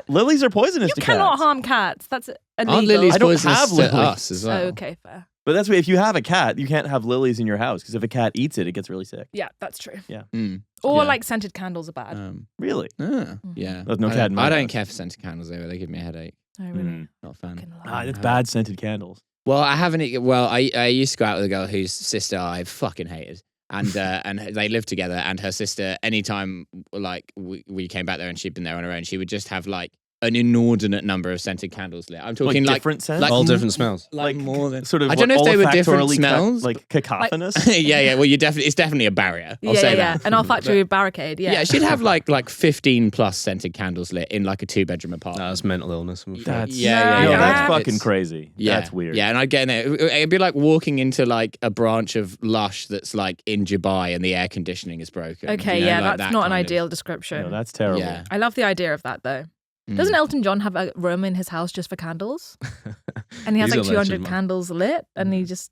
Lilies are poisonous you to cannot cats. harm cats. That's illegal. Aren't lilies I don't poisonous have to lilies. us as well? Oh, okay, fair. But that's why if you have a cat, you can't have lilies in your house because if a cat eats it, it gets really sick. Yeah, that's true. Mm. Or Yeah. like scented candles are bad. Really? Yeah. There's no cat in my I don't house. care for scented candles though. They give me a headache. Oh, really? Mm. Not a fan. Fucking Ah, love it's it. bad scented candles. Well, I haven't. Well, I used to go out with a girl whose sister I fucking hated, and they lived together. And her sister, anytime like we came back there and she'd been there on her own, she would just have like an inordinate number of scented candles lit. I'm talking like different scents? like All different smells. like more than Sort of I don't know if they were different olfactorily smells. like cacophonous. yeah. Well, it's definitely a barrier. I'll say that. An olfactory barricade. Yeah. Yeah, she'd have like 15 plus scented candles lit in like a 2-bedroom apartment. That's mental illness. I'm afraid. That's Yeah, no, yeah. that's fucking It's- crazy. Yeah, That's weird. Yeah, and I'd get in there. It'd be like walking into like a branch of Lush that's like in Dubai and the air conditioning is broken. Okay, you know, yeah, like that's that not an kind of- ideal description. No, that's terrible. Yeah. I love the idea of that though. Mm. Doesn't Elton John have a room in his house just for candles? And he has He's like a 200 legend, man. candles lit and he just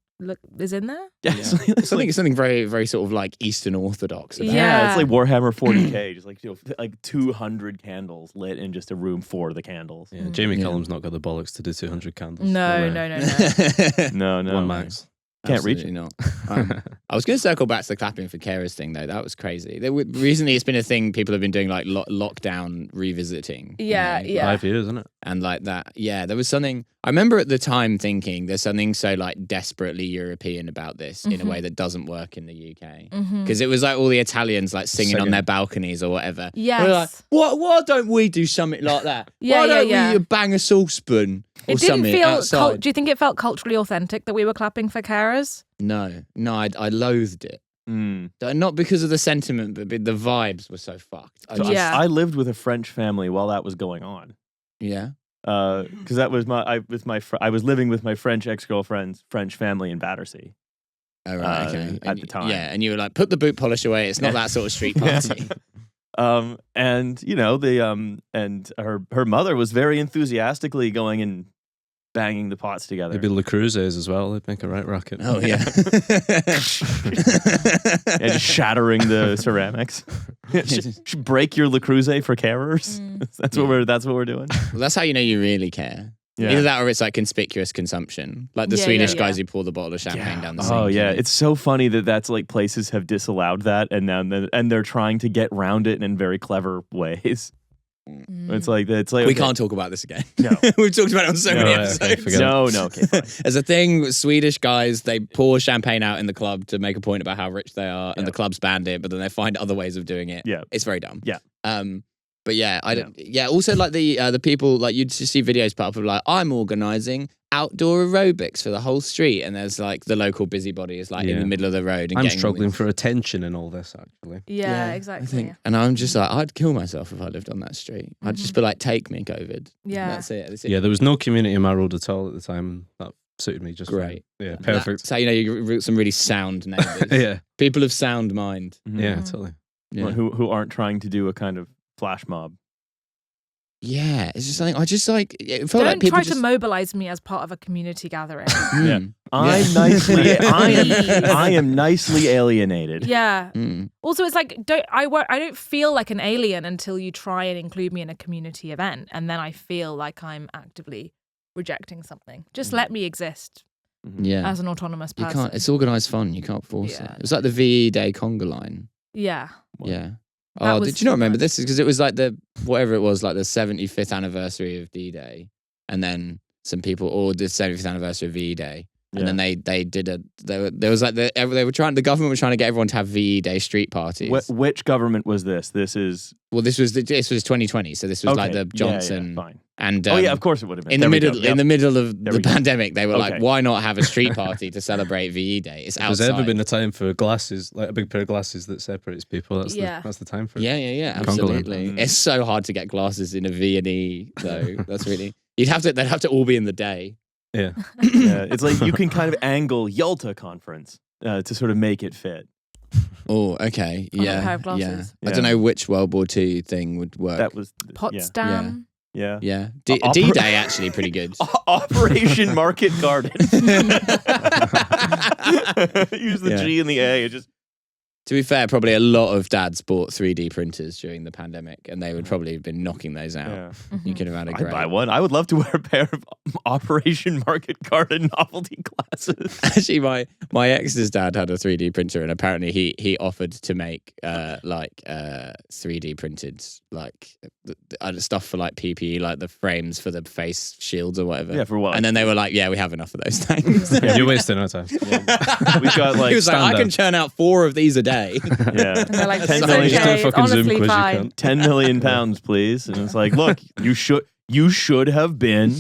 is in there? Yeah, Yeah. it's like- it's Something like- something very very sort of like Eastern Orthodox. About Yeah. it's like Warhammer 40k, just like like 200 candles lit in just a room for the candles. Yeah, Jamie Yeah. Cullum's not got the bollocks to do 200 candles. No, way. no. it. No, no. One max. Can't reach Absolutely not. I was going to circle back to the clapping for carers thing though. That was crazy. Recently, it's been a thing people have been doing like lockdown revisiting. you Yeah, know, yeah. 5 years, isn't it? and like that. Yeah, there was something. I remember at the time thinking there's something so like desperately European about this in a way that doesn't work in the UK. Mm-hmm. Because it was like all the Italians like singing on their balconies or whatever. Yes. They were like, why don't we do something like that? Yeah, why yeah, don't yeah. we bang a saucepan or It didn't something feel outside? do you think it felt culturally authentic that we were clapping for carers? No, I loathed it. Mm. Not because of the sentiment, but the vibes were so fucked. So Yeah. I lived with a French family while that was going on. Yeah. Because that was I was living with my French ex-girlfriend's French family in Battersea. Oh, right, okay. At the time. Yeah, and you were like, put the boot polish away. It's not that sort of street party. And you know and her mother was very enthusiastically going and banging the pots together. They'd be Le Creuses as well. They'd make a right racket. Oh, yeah. And just shattering the ceramics. Should break your Le Creuset for carers. That's what we're doing. Well, that's how you know you really care. Yeah. Either that or it's like conspicuous consumption. Like the Yeah, Swedish yeah, guys yeah. who pour the bottle of champagne down the sink. Oh you yeah, know? it's so funny that's like places have disallowed that, and now and they're trying to get around it in very clever ways. It's like we okay. can't talk about this again. No. We've talked about it on so many okay, episodes. forget it. No, okay, fine. As a thing, Swedish guys, they pour champagne out in the club to make a point about how rich they are, and Yeah. the club's banned it, but then they find other ways of doing it. Yeah. It's very dumb. Yeah. But yeah, I don't. Yeah. Also, like the people, like you'd just see videos pop up of like, I'm organising outdoor aerobics for the whole street, and there's like the local busybody is like in Yeah. the middle of the road. And I'm getting all struggling these- for attention in all this, actually. Yeah, I exactly. think, and I'm just like, I'd kill myself if I lived on that street. I'd just be like, take me, COVID. Yeah. That's it. That's it. Yeah, there was no community in my road at all at the time. That suited me just Great. fine. Yeah, perfect. That's how you know you've got some really sound neighbours. Yeah. People of sound mind. Yeah, totally. Yeah. Who aren't trying to do a kind of flash mob. Yeah, it's just something I just like. It felt Don't like people try just, to mobilize me as part of a community gathering. Yeah. I am nicely alienated. Yeah. Mm. Also, it's like I don't feel like an alien until you try and include me in a community event, and then I feel like I'm actively rejecting something. Just let me exist Yeah, as an autonomous you person. can't. It's organised fun. You can't force Yeah. it. It's like the VE Day conga line. Yeah. Yeah. That Oh, was did you not remember fun. this? Because it was like the whatever it was, like the 75th anniversary of D-Day, and then some people, or the 75th anniversary of VE Day. And then they did there was like the government was trying to get everyone to have VE Day street parties. Which government was this? This was 2020, so this was like the Johnson fine. and oh yeah, of course it would have been. in the middle of the we go. pandemic. They were like, Okay. why not have a street party to celebrate VE Day? It's Has outside. there ever been a time for glasses, like a big pair of glasses that separates people? That's the time for it. Yeah, Conga line. absolutely. It's so hard to get glasses in a V&E though. That's really they'd have to all be in the day. Yeah. Yeah, it's like you can kind of angle Yalta conference to sort of make it fit. Oh, okay. On a Yeah. pair of Yeah. glasses. I don't know which World War II thing would work. That was Potsdam. Yeah. Yeah. Opera- D-Day actually pretty good. Operation Market Garden. Use the Yeah. G and the A. It just To be fair, probably a lot of dads bought 3D printers during the pandemic, and they would probably have been knocking those out. yeah. You could have had a I'd great. buy one. I would love to wear a pair of Operation Market Garden novelty glasses. Actually, my ex's dad had a 3D printer, and apparently he offered to make 3D printed stuff for like PPE, like the frames for the face shields or whatever. Yeah, for what? And then they were like, "Yeah, we have enough of those things." Yeah, you're wasting our time. We've got like he was like, "I can standard. churn out 4 of these a day." yeah. And they're like, 10 it's million. Just do a okay, fucking it's Zoom honestly quiz, you fine. can't. 10 million pounds, please. And it's like, look, you should have been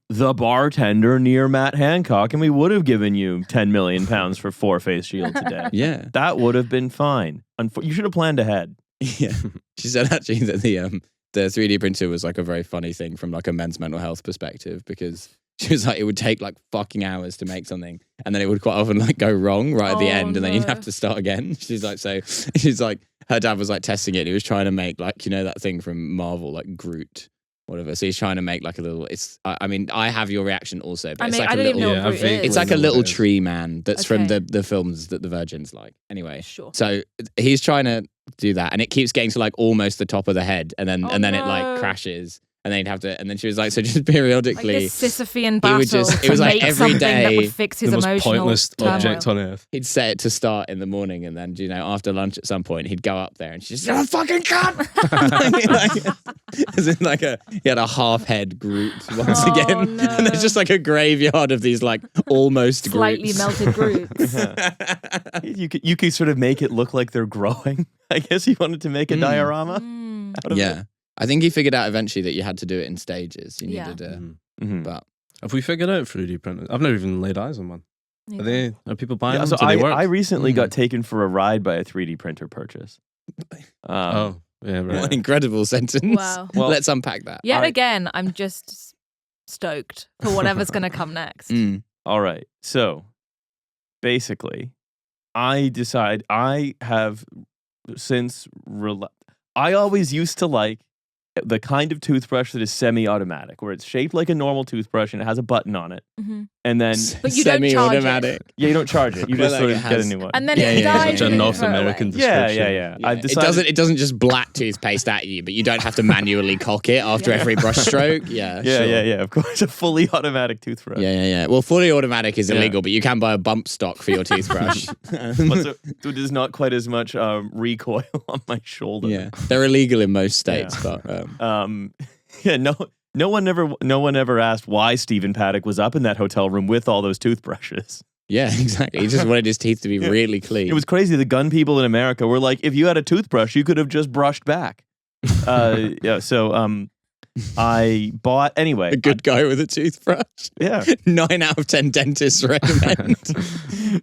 the bartender near Matt Hancock, and we would have given you 10 million pounds for 4 face shields a day. Yeah, That would have been fine. You should have planned ahead. yeah. She said actually that the 3D printer was like a very funny thing from like a men's mental health perspective, because she was like, it would take like fucking hours to make something, and then it would quite often like go wrong right at the end, and then you'd have to start again. She's like, her dad was like testing it. He was trying to make like, you know, that thing from Marvel, like Groot, whatever. So he's trying to make like a little. I mean, I have your reaction also, but it's like I a don't even little. know Yeah, what I fruit vaguely is. It's like a know little what it is. tree man that's from Okay. the films that the Virgins like. Anyway, Sure. so he's trying to do that, and it keeps getting to like almost the top of the head, and then Oh, it like no. crashes, and then he'd have to, and then she was like, so just Like periodically, this Sisyphean he battle would just- it to was like make every something that day, would fix his The most emotional pointless turmoil. object on earth. he'd set it to start in the morning, and then after lunch at some point he'd go up there, and she's just, "Oh, fucking cunt!" As in like he had a half head Groot once Oh, again, no. and there's just like a graveyard of these like almost Slightly Groots. melted Groots. You could sort of make it look like they're growing. I guess he wanted to make a diorama Mm. out of Yeah, I think he figured out eventually that you had to do it in stages. You Yeah. needed it. but Have we figured out 3D printers? I've never even laid eyes on one. Yeah. Are people buying Yeah, them? so Do they work? I recently got taken for a ride by a 3D printer purchase. Oh, yeah, what an right. incredible sentence. Wow. Well, Let's unpack that. Yet I- again, I'm just stoked for whatever's going to come next. Mm. All right. So basically, I have since I always used to like the kind of toothbrush that is semi-automatic, where it's shaped like a normal toothbrush and it has a button on it. Mhm. And then, But you don't charge it. Semi-automatic. yeah, you don't charge it. You Well, just like sort it of get a has- new one. And then Yeah, it yeah, dies. such a and you North throw it American away. yeah, description. yeah. Yeah. I've It decided, doesn't just black toothpaste at you, but you don't have to manually cock it after Yeah. every brush stroke. Yeah, yeah, sure. yeah. Of course, a fully automatic toothbrush. Yeah. Well, fully automatic is Yeah. illegal, but you can buy a bump stock for your toothbrush. But so there's not quite as much recoil on my shoulder. Yeah, they're illegal in most states, Yeah. but Yeah, no one ever asked why Stephen Paddock was up in that hotel room with all those toothbrushes. yeah, exactly. He just wanted his teeth to be Yeah. really clean. It was crazy. The gun people in America were like, if you had a toothbrush, you could have just brushed back. Yeah. So I bought anyway. a good guy with a toothbrush. Yeah. 9 out of 10 dentists recommend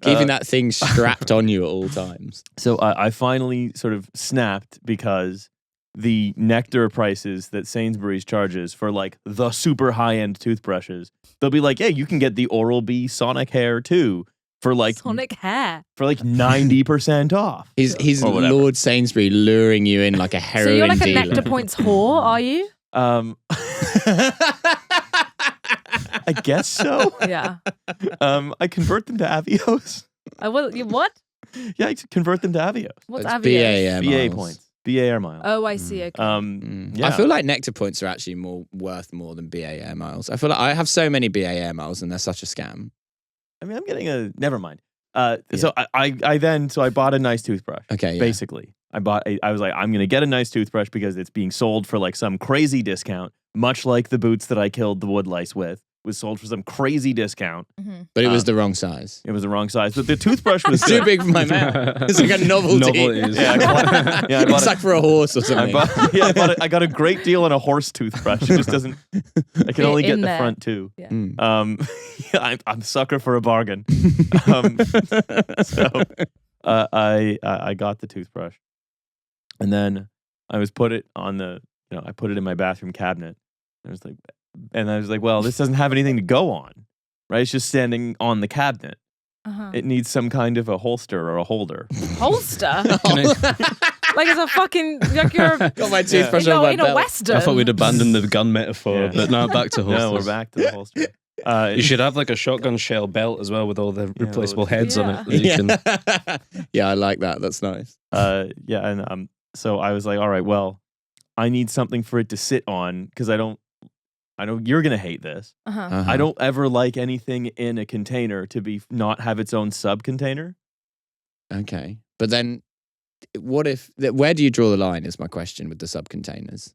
keeping that thing strapped on you at all times. So I finally sort of snapped because the nectar prices that Sainsbury's charges for like the super high-end toothbrushes, they'll be like, yeah, you can get the Oral-B Sonic Hair too for like Sonic Hair. for like 90% off. He's Or whatever. Lord Sainsbury luring you in like a heroin So you're like dealer. a Nectar Points whore, are you? I guess so. Yeah. I convert them to Avios. What? Yeah, I convert them to Avios. What's It's Avios? BA BA miles. points. BA air miles. Oh, I see. Okay. Yeah. I feel like Nectar Points are actually worth more than BA Air Miles. I feel like I have so many BA Air Miles and they're such a scam. I mean, I'm getting a. Never mind. So I bought a nice toothbrush. Okay, yeah. Basically, I was like, I'm gonna get a nice toothbrush because it's being sold for like some crazy discount, much like the boots that I killed the wood lice with. Was sold for some crazy discount. But it was the wrong size. It was the wrong size, but the toothbrush was It's too good. big for my mouth. It's like a novelty. Novelties. Yeah, I bought It's like for a horse or something. I got a great deal on a horse toothbrush. It just doesn't. I can only get in the there. front two. Yeah. I'm a sucker for a bargain. So I got the toothbrush, and then I put it on I put it in my bathroom cabinet. I was like, well, this doesn't have anything to go on, right? It's just standing on the cabinet. It needs some kind of a holster or a holder. Holster? Like it's a fucking like you're Got my toothbrush on my in a belt. western. I thought we'd abandoned the gun metaphor, Yeah. but now back to holsters. No, we're back to the holster. You should have like a shotgun shell belt as well with all the replaceable heads on it. That you can... Yeah, I like that. That's nice. So I was like, all right, well, I need something for it to sit on because I know you're gonna hate this. Uh-huh. I don't ever like anything in a container to not have its own sub-container. Okay. But then where do you draw the line is my question with the subcontainers.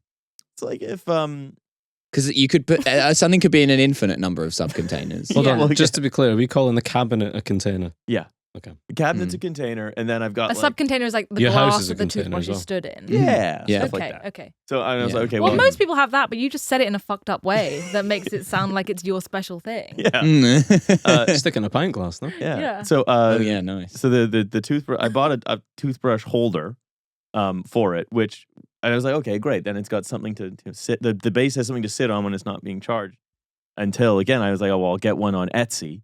It's like if Because you could put something could be in an infinite number of subcontainers. Hold on, Well, just to be clear, are we calling the cabinet a container? Yeah. Okay. the cabinet's a container, and then I've got A subcontainer is like the Your house glass is a that the container toothbrush as well. is stood in. Yeah, Yeah. stuff Okay. like that. Okay. So I was Yeah. like, okay, Well, well, most people have that, but you just said it in a fucked up way that makes it sound like it's your special thing. yeah, Mm. Stick in a pint glass, no? yeah. Yeah. So Oh yeah, nice. So the toothbrush, I bought a toothbrush holder for it, which I was like, okay, great. Then it's got something to sit. The base has something to sit on when it's not being charged. Until again, I was like, oh well, I'll get one on Etsy,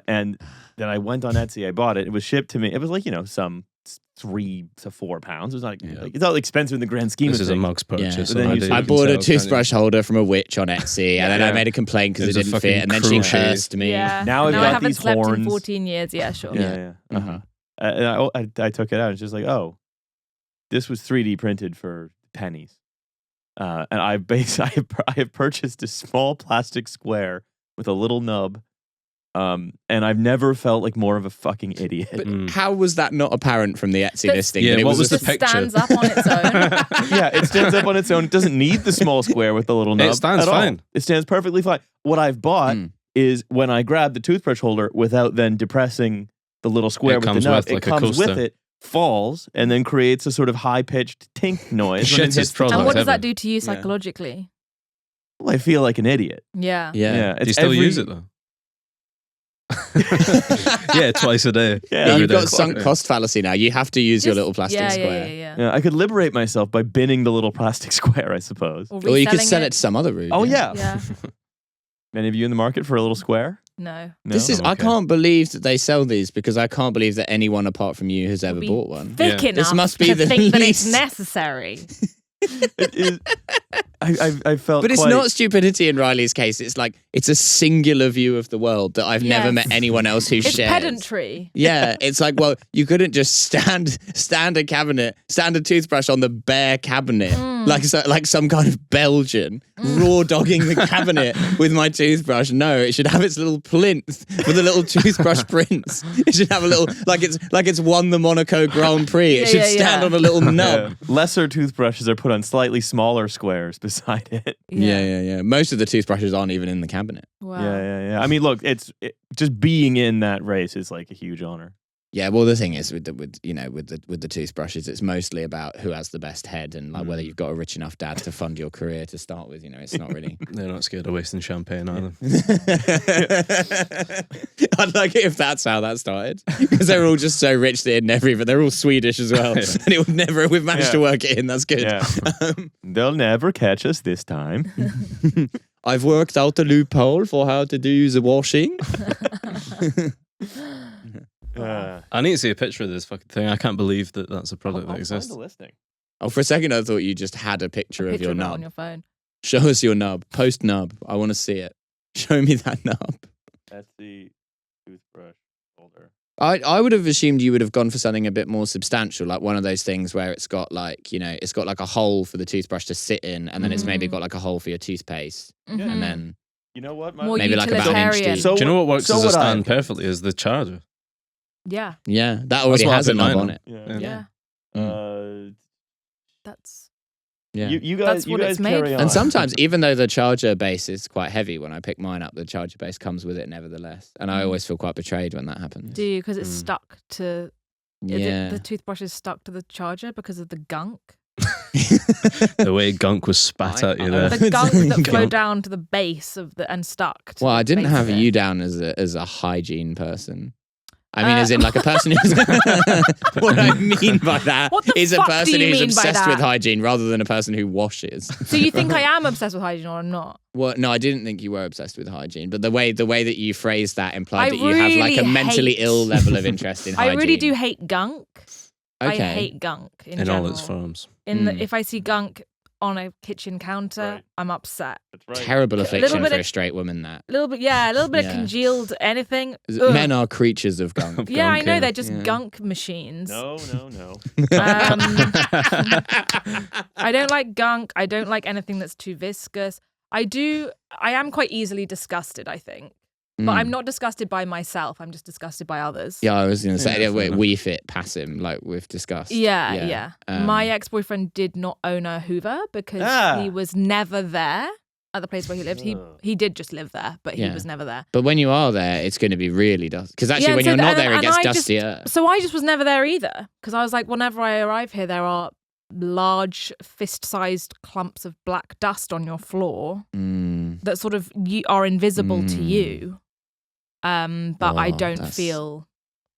and then I went on Etsy. I bought it. It was shipped to me. It was like some 3 to 4 pounds. It was not it's not expensive in the grand scheme This of is things. a mug's purchase. But then you do said- I you can bought a tell, can't you? toothbrush holder from a witch on Etsy, and then I Yeah. made a complaint because it It's a didn't fit, and then she fucking crochet. cursed me. Yeah. Now I've I got haven't these slept in horns. 14 years. Yeah, sure. Yeah. And I took it out. It's just like, oh, this was 3D printed for pennies. And I have purchased a small plastic square with a little nub. And I've never felt like more of a fucking idiot. But how was that not apparent from the Etsy That's- listing? Yeah, that it what was was a the It picture? stands up on its own. Yeah, it stands up on its own. It doesn't need the small square with the little nub. It stands at all. fine. It stands perfectly fine. What I've bought is when I grab the toothbrush holder without then depressing the little square It with the comes nub, with it like a comes with coaster. it, falls, and then creates a sort of high-pitched tink noise. when it Shittest hits the product And what does ever. that do to you psychologically? Well, I feel like an idiot. Yeah. Yeah. Do you it's still every- use it though? Yeah, twice a day. Yeah, Yeah, every you've day. got sunk cost fallacy now. You have to use your little plastic yeah, square. Yeah. Yeah, I could liberate myself by binning the little plastic square, I suppose. Or Or you could reselling sell it to some other route. Oh, yeah. Yeah. Any of you in the market for a little square? No. No? This is. Okay. I can't believe that they sell these because I can't believe that anyone apart from you has ever Be bought one. Thick Yeah. enough This must be to the think that it's least- necessary. It is, I felt But it's quite- not stupidity in Riley's case. It's like it's a singular view of the world that I've never Yes. met anyone else who It's shares. pedantry. Yeah, it's like, well, you couldn't just stand a toothbrush on the bare cabinet, like some kind of Belgian raw dogging the cabinet with my toothbrush. No, it should have its little plinth with a little toothbrush prints. It should have a little like it's won the Monaco Grand Prix. It Yeah, should yeah, stand yeah. on a little nub. Yeah. Lesser toothbrushes are put on slightly smaller squares beside it. Yeah. Most of the toothbrushes aren't even in the cabinet. Wow. Yeah. I mean, look, just being in that race is like a huge honor. Yeah, well, the thing is with the toothbrushes, it's mostly about who has the best head and like whether you've got a rich enough dad to fund your career to start with. It's not really. They're not scared of wasting champagne either. I'd like it if that's how that started, because they're all just so rich they're all Swedish as well, and we've managed to work it in. That's good. Yeah. They'll never catch us this time. I've worked out a loophole for how to do the washing. I need to see a picture of this fucking thing. I can't believe that that's a product that exists. Find the listing. Oh, for a second I thought you just had a picture of your of it nub. on your phone. Show us your nub. Post nub. I want to see it. Show me that nub. That's the toothbrush holder. I would have assumed you would have gone for something a bit more substantial, like one of those things where it's got like, it's got like a hole for the toothbrush to sit in, and then it's maybe got like a hole for your toothpaste. Mhm. And then You know what? More maybe like about an inch utilitarian. deep. So- Do you know what works so as a would I. stand perfectly is the charger. Yeah. Yeah, that already what I has a put nub mine on on. it. Yeah. That's Yeah. You guys, That's you what guys it's made carry for. on. And sometimes, even though the charger base is quite heavy, when I pick mine up, the charger base comes with it nevertheless. And I always feel quite betrayed when that happens. do you because it's stuck to Yeah. the toothbrush is stuck to the charger because of the gunk. The way gunk was spat at you there. The gunk that Gunk. flowed down to the base of the and stuck. To Well, the I didn't base have of it. you down as a hygiene person. I mean, as in like a person who's. What I mean by that What the is a fuck do person you who's mean by obsessed with that? hygiene rather than a person who washes. So you think I am obsessed with hygiene or I'm not? Well, no, I didn't think you were obsessed with hygiene, but the way that you phrased that implied I that you have like a really mentally hate- ill level of interest in I hygiene. really do hate gunk. Okay. I hate gunk in In general. all its forms. If I see gunk on a kitchen counter, Right. I'm upset. That's right. Terrible affliction bit for of- a straight woman. That A little bit of Yeah. congealed anything. Ugh. men are creatures of gunk. Yeah, I gunk, know yeah. they're just Yeah. gunk machines. No. I don't like gunk. I don't like anything that's too viscous. I am quite easily disgusted, I think. But I'm not disgusted by myself. I'm just disgusted by others. Yeah, I was going to say, Yeah, fair enough. we fit pass him, like we've discussed. Yeah. Um, My ex-boyfriend did not own a Hoover because he was never there at the place where he lived. He did just live there, but he Yeah. was never there. But when you are there, it's going to be really dusty. Because actually, Yeah, when so you're not and- there, it and gets I just- dustier. So I just was never there either because I was like, whenever I arrive here, there are large fist-sized clumps of black dust on your floor that sort of are invisible to you. But I Oh, don't that's- feel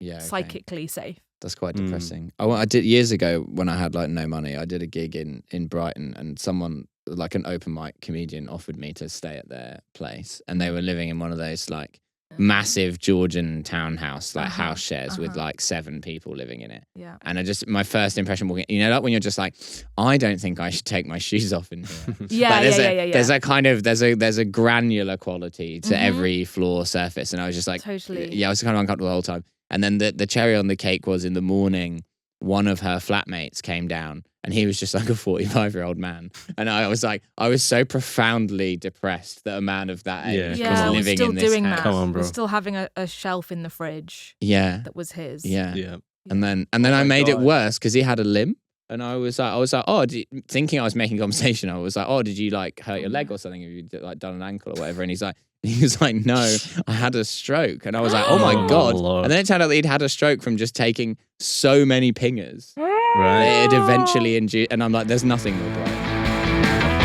Yeah, okay. psychically safe. That's quite depressing. I did years ago when I had like no money. I did a gig in Brighton, and someone like an open mic comedian offered me to stay at their place, and they were living in one of those like massive Georgian townhouse like house shares with like 7 people living in it. Yeah. And my first impression walking, like when you're just like, I don't think I should take my shoes off in here. Yeah, Like, yeah. There's a kind of there's a granular quality to every floor surface, and I was just like, Totally. yeah, I was kind of uncomfortable the whole time. And then the cherry on the cake was in the morning, one of her flatmates came down, and he was just like a 45-year-old man, and I was so profoundly depressed that a man of that age Yeah, was come on. we're living still in this doing house. that. Come on, bro. We're still having a shelf in the fridge Yeah, that was his. yeah. Yeah. And then I made it God. worse because he had a limp, and I was like, oh, thinking I was making conversation. I was like, oh, did you like hurt your leg or something? Have you like done an ankle or whatever? And he was like, no, I had a stroke. And I was like, oh my Oh, God. Lord. And then it turned out that he'd had a stroke from just taking so many pingers. Right. It eventually induced, and I'm like, there's nothing more bright.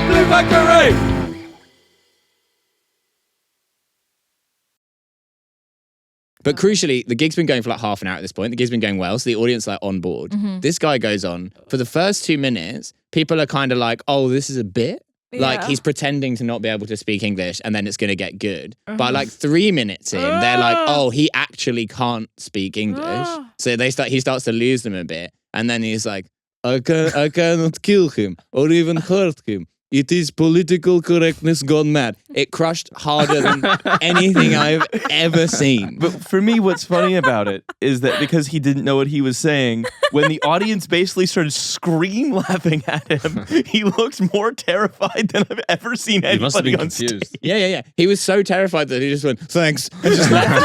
Blue Factory! But crucially, the gig's been going for like half an hour at this point. The gig's been going well, so the audience are like on board. This guy goes on for the first 2 minutes. People are kind of like, "Oh, this is a bit." Like Yeah. he's pretending to not be able to speak English, and then it's going to get good. By like 3 minutes in, they're like, "Oh, he actually can't speak English." So he starts to lose them a bit, and then he's like, I cannot kill him or even hurt him. It is political correctness gone mad." It crushed harder than anything I've ever seen. But for me, what's funny about it is that because he didn't know what he was saying, when the audience basically started scream laughing at him, he looked more terrified than I've ever seen He must have anybody been on confused. stage. Yeah. He was so terrified that he just went, thanks, and just left.